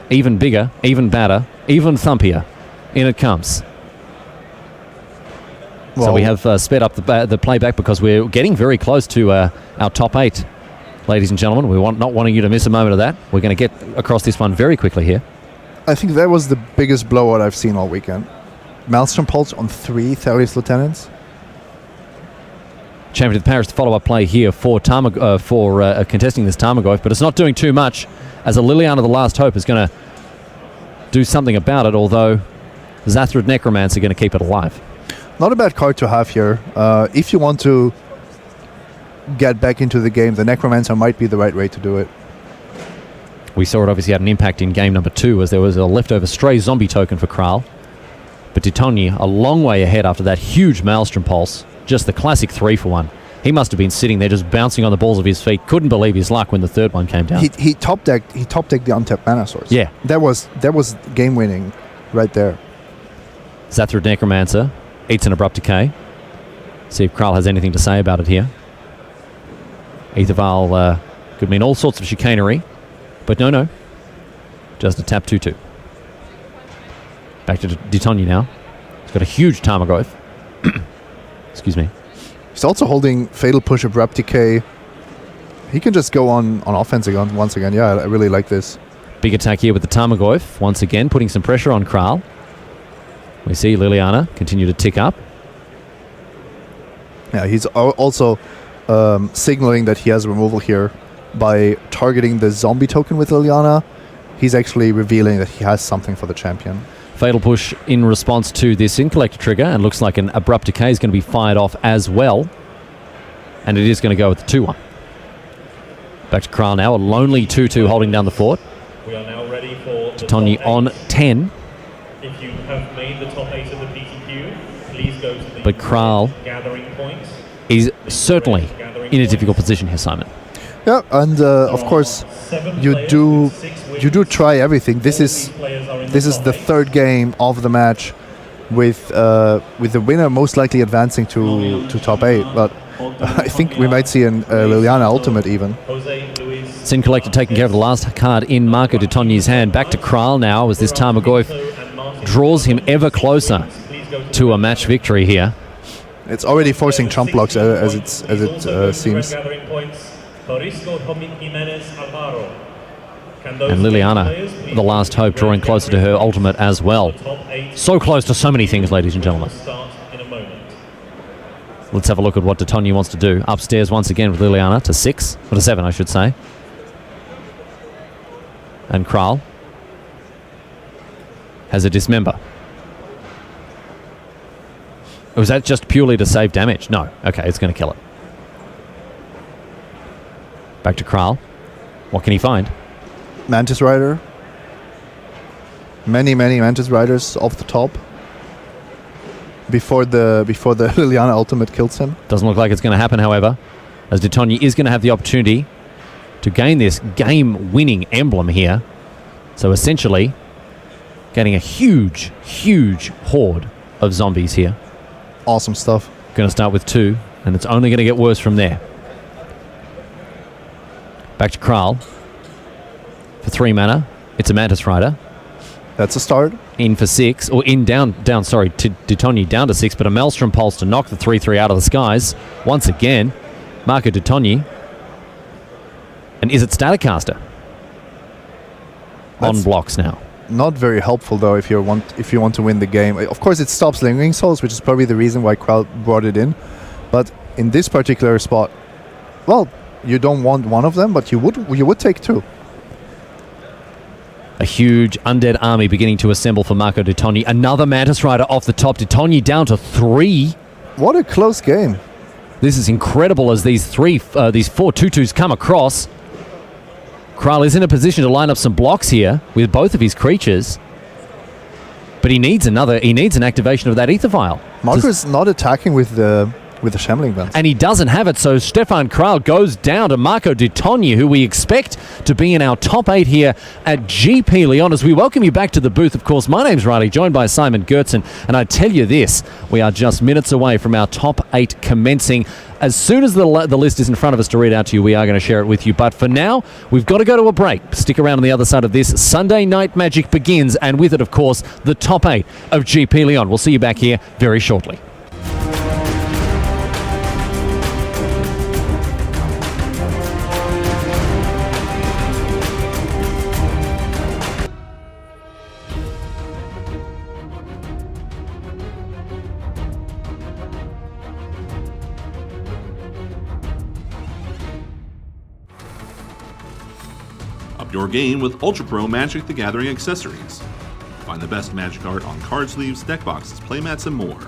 [SPEAKER 1] even bigger, even badder, even thumpier. In it comes. Well, so we have sped up the playback because we're getting very close to our top 8, ladies and gentlemen. We not wanting you to miss a moment of that. We're going to get across this one very quickly here.
[SPEAKER 2] I think that was the biggest blowout I've seen all weekend. Maelstrom Pulse on 3 Thalia's Lieutenants.
[SPEAKER 1] Champion of the Parish, the follow-up play here for contesting this Tarmogoyf, but it's not doing too much as a Liliana the Last Hope is going to do something about it, although Zathrid Necromancer are going to keep it alive.
[SPEAKER 2] Not a bad card to have here. If you want to get back into the game, the Necromancer might be the right way to do it.
[SPEAKER 1] We saw it obviously had an impact in game number 2 as there was a leftover stray zombie token for Krall. But de Togni a long way ahead after that huge Maelstrom Pulse. Just the classic 3-for-1. He must have been sitting there just bouncing on the balls of his feet. Couldn't believe his luck when the third one came down.
[SPEAKER 2] He top decked the untapped mana source.
[SPEAKER 1] Yeah.
[SPEAKER 2] That was game winning right there.
[SPEAKER 1] Zathrid Necromancer eats an Abrupt Decay. See if Krall has anything to say about it here. Aether Vial could mean all sorts of chicanery. But no. Just a tap 2/2. Back to de Togni now. He's got a huge Tarmogoyf. Excuse me.
[SPEAKER 2] He's also holding Fatal Push, Abrupt Decay. He can just go on offense again, once again. Yeah, I really like this.
[SPEAKER 1] Big attack here with the Tarmogoyf, once again putting some pressure on Krall. We see Liliana continue to tick up.
[SPEAKER 2] Yeah, he's also signaling that he has removal here by targeting the zombie token with Liliana. He's actually revealing that he has something for the champion.
[SPEAKER 1] Fatal Push in response to this Incollector trigger, and looks like an Abrupt Decay is going to be fired off as well. And it is going to go with the 2-1. Back to Krall now, a lonely 2-2 holding down the fort.
[SPEAKER 3] We are now ready for the
[SPEAKER 1] Togni
[SPEAKER 3] top
[SPEAKER 1] on
[SPEAKER 3] 8.
[SPEAKER 1] 10.
[SPEAKER 3] If you have made the top 8 of the PTQ, please go to the
[SPEAKER 1] But Krall
[SPEAKER 3] gathering points.
[SPEAKER 1] is certainly in a difficult position here, Simon.
[SPEAKER 2] Yeah, and of course you do try everything. This is the third game of the match with the winner most likely advancing to top 8. But I think we might see an Liliana ultimate even.
[SPEAKER 1] Sin Collector taking care of the last card in Marco de Togni's hand. Back to Krall now as this Tarmogoyf draws him ever closer to a match victory here.
[SPEAKER 2] It's already forcing trump blocks as it seems.
[SPEAKER 1] And Liliana, the last hope, drawing closer to her ultimate as well. So close to so many things, ladies and gentlemen. Let's have a look at what de Togni wants to do. Upstairs once again with Liliana to 6, or to 7 I should say. And Krall has a Dismember. Was that just purely to save damage? No. Okay, it's going to kill it. Back to Krall. What can he find?
[SPEAKER 2] Mantis Rider. Many Mantis Riders off the top. Before the Liliana ultimate kills him.
[SPEAKER 1] Doesn't look like it's going to happen, however, as de Togni is going to have the opportunity to gain this game-winning emblem here. So essentially, getting a huge horde of zombies here.
[SPEAKER 2] Awesome stuff.
[SPEAKER 1] Going to start with 2, and it's only going to get worse from there. Back to Krall. For 3 mana, it's a Mantis Rider.
[SPEAKER 2] That's a start.
[SPEAKER 1] In for 6, or in down, sorry, to de Togni down to 6, but a Maelstrom Pulse to knock the 3/3 out of the skies. Once again, Marco de Togni. And is it Staticaster? On blocks now.
[SPEAKER 2] Not very helpful though if you want to win the game. Of course it stops Lingering Souls, which is probably the reason why Krall brought it in. But in this particular spot, well, you don't want one of them, but you would take 2.
[SPEAKER 1] A huge undead army beginning to assemble for Marco de Togni. Another Mantis Rider off the top. De Togni down to 3.
[SPEAKER 2] What a close game.
[SPEAKER 1] This is incredible as these 4 2/2s come across. Krall is in a position to line up some blocks here with both of his creatures. But he needs an activation of that Ether Vial.
[SPEAKER 2] Marco's not attacking with the Shambling Band.
[SPEAKER 1] And he doesn't have it, so Stefan Krall goes down to Marco de Togni, who we expect to be in our top 8 here at GP Lyon. As we welcome you back to the booth, of course, my name's Riley, joined by Simon Gertzen, and I tell you this, we are just minutes away from our top 8 commencing. As soon as the list is in front of us to read out to you, we are going to share it with you. But for now, we've got to go to a break. Stick around on the other side of this. Sunday Night Magic begins, and with it, of course, the top 8 of GP Lyon. We'll see you back here very shortly.
[SPEAKER 7] Your game with Ultra Pro Magic the Gathering accessories. Find the best Magic art on card sleeves, deck boxes, playmats, and more.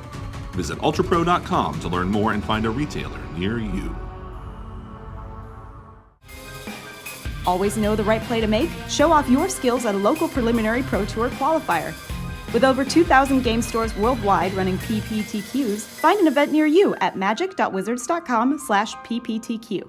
[SPEAKER 7] Visit ultrapro.com to learn more and find a retailer near you.
[SPEAKER 8] Always know the right play to make? Show off your skills at a local preliminary Pro Tour qualifier. With over 2,000 game stores worldwide running PPTQs, find an event near you at magic.wizards.com/PPTQ.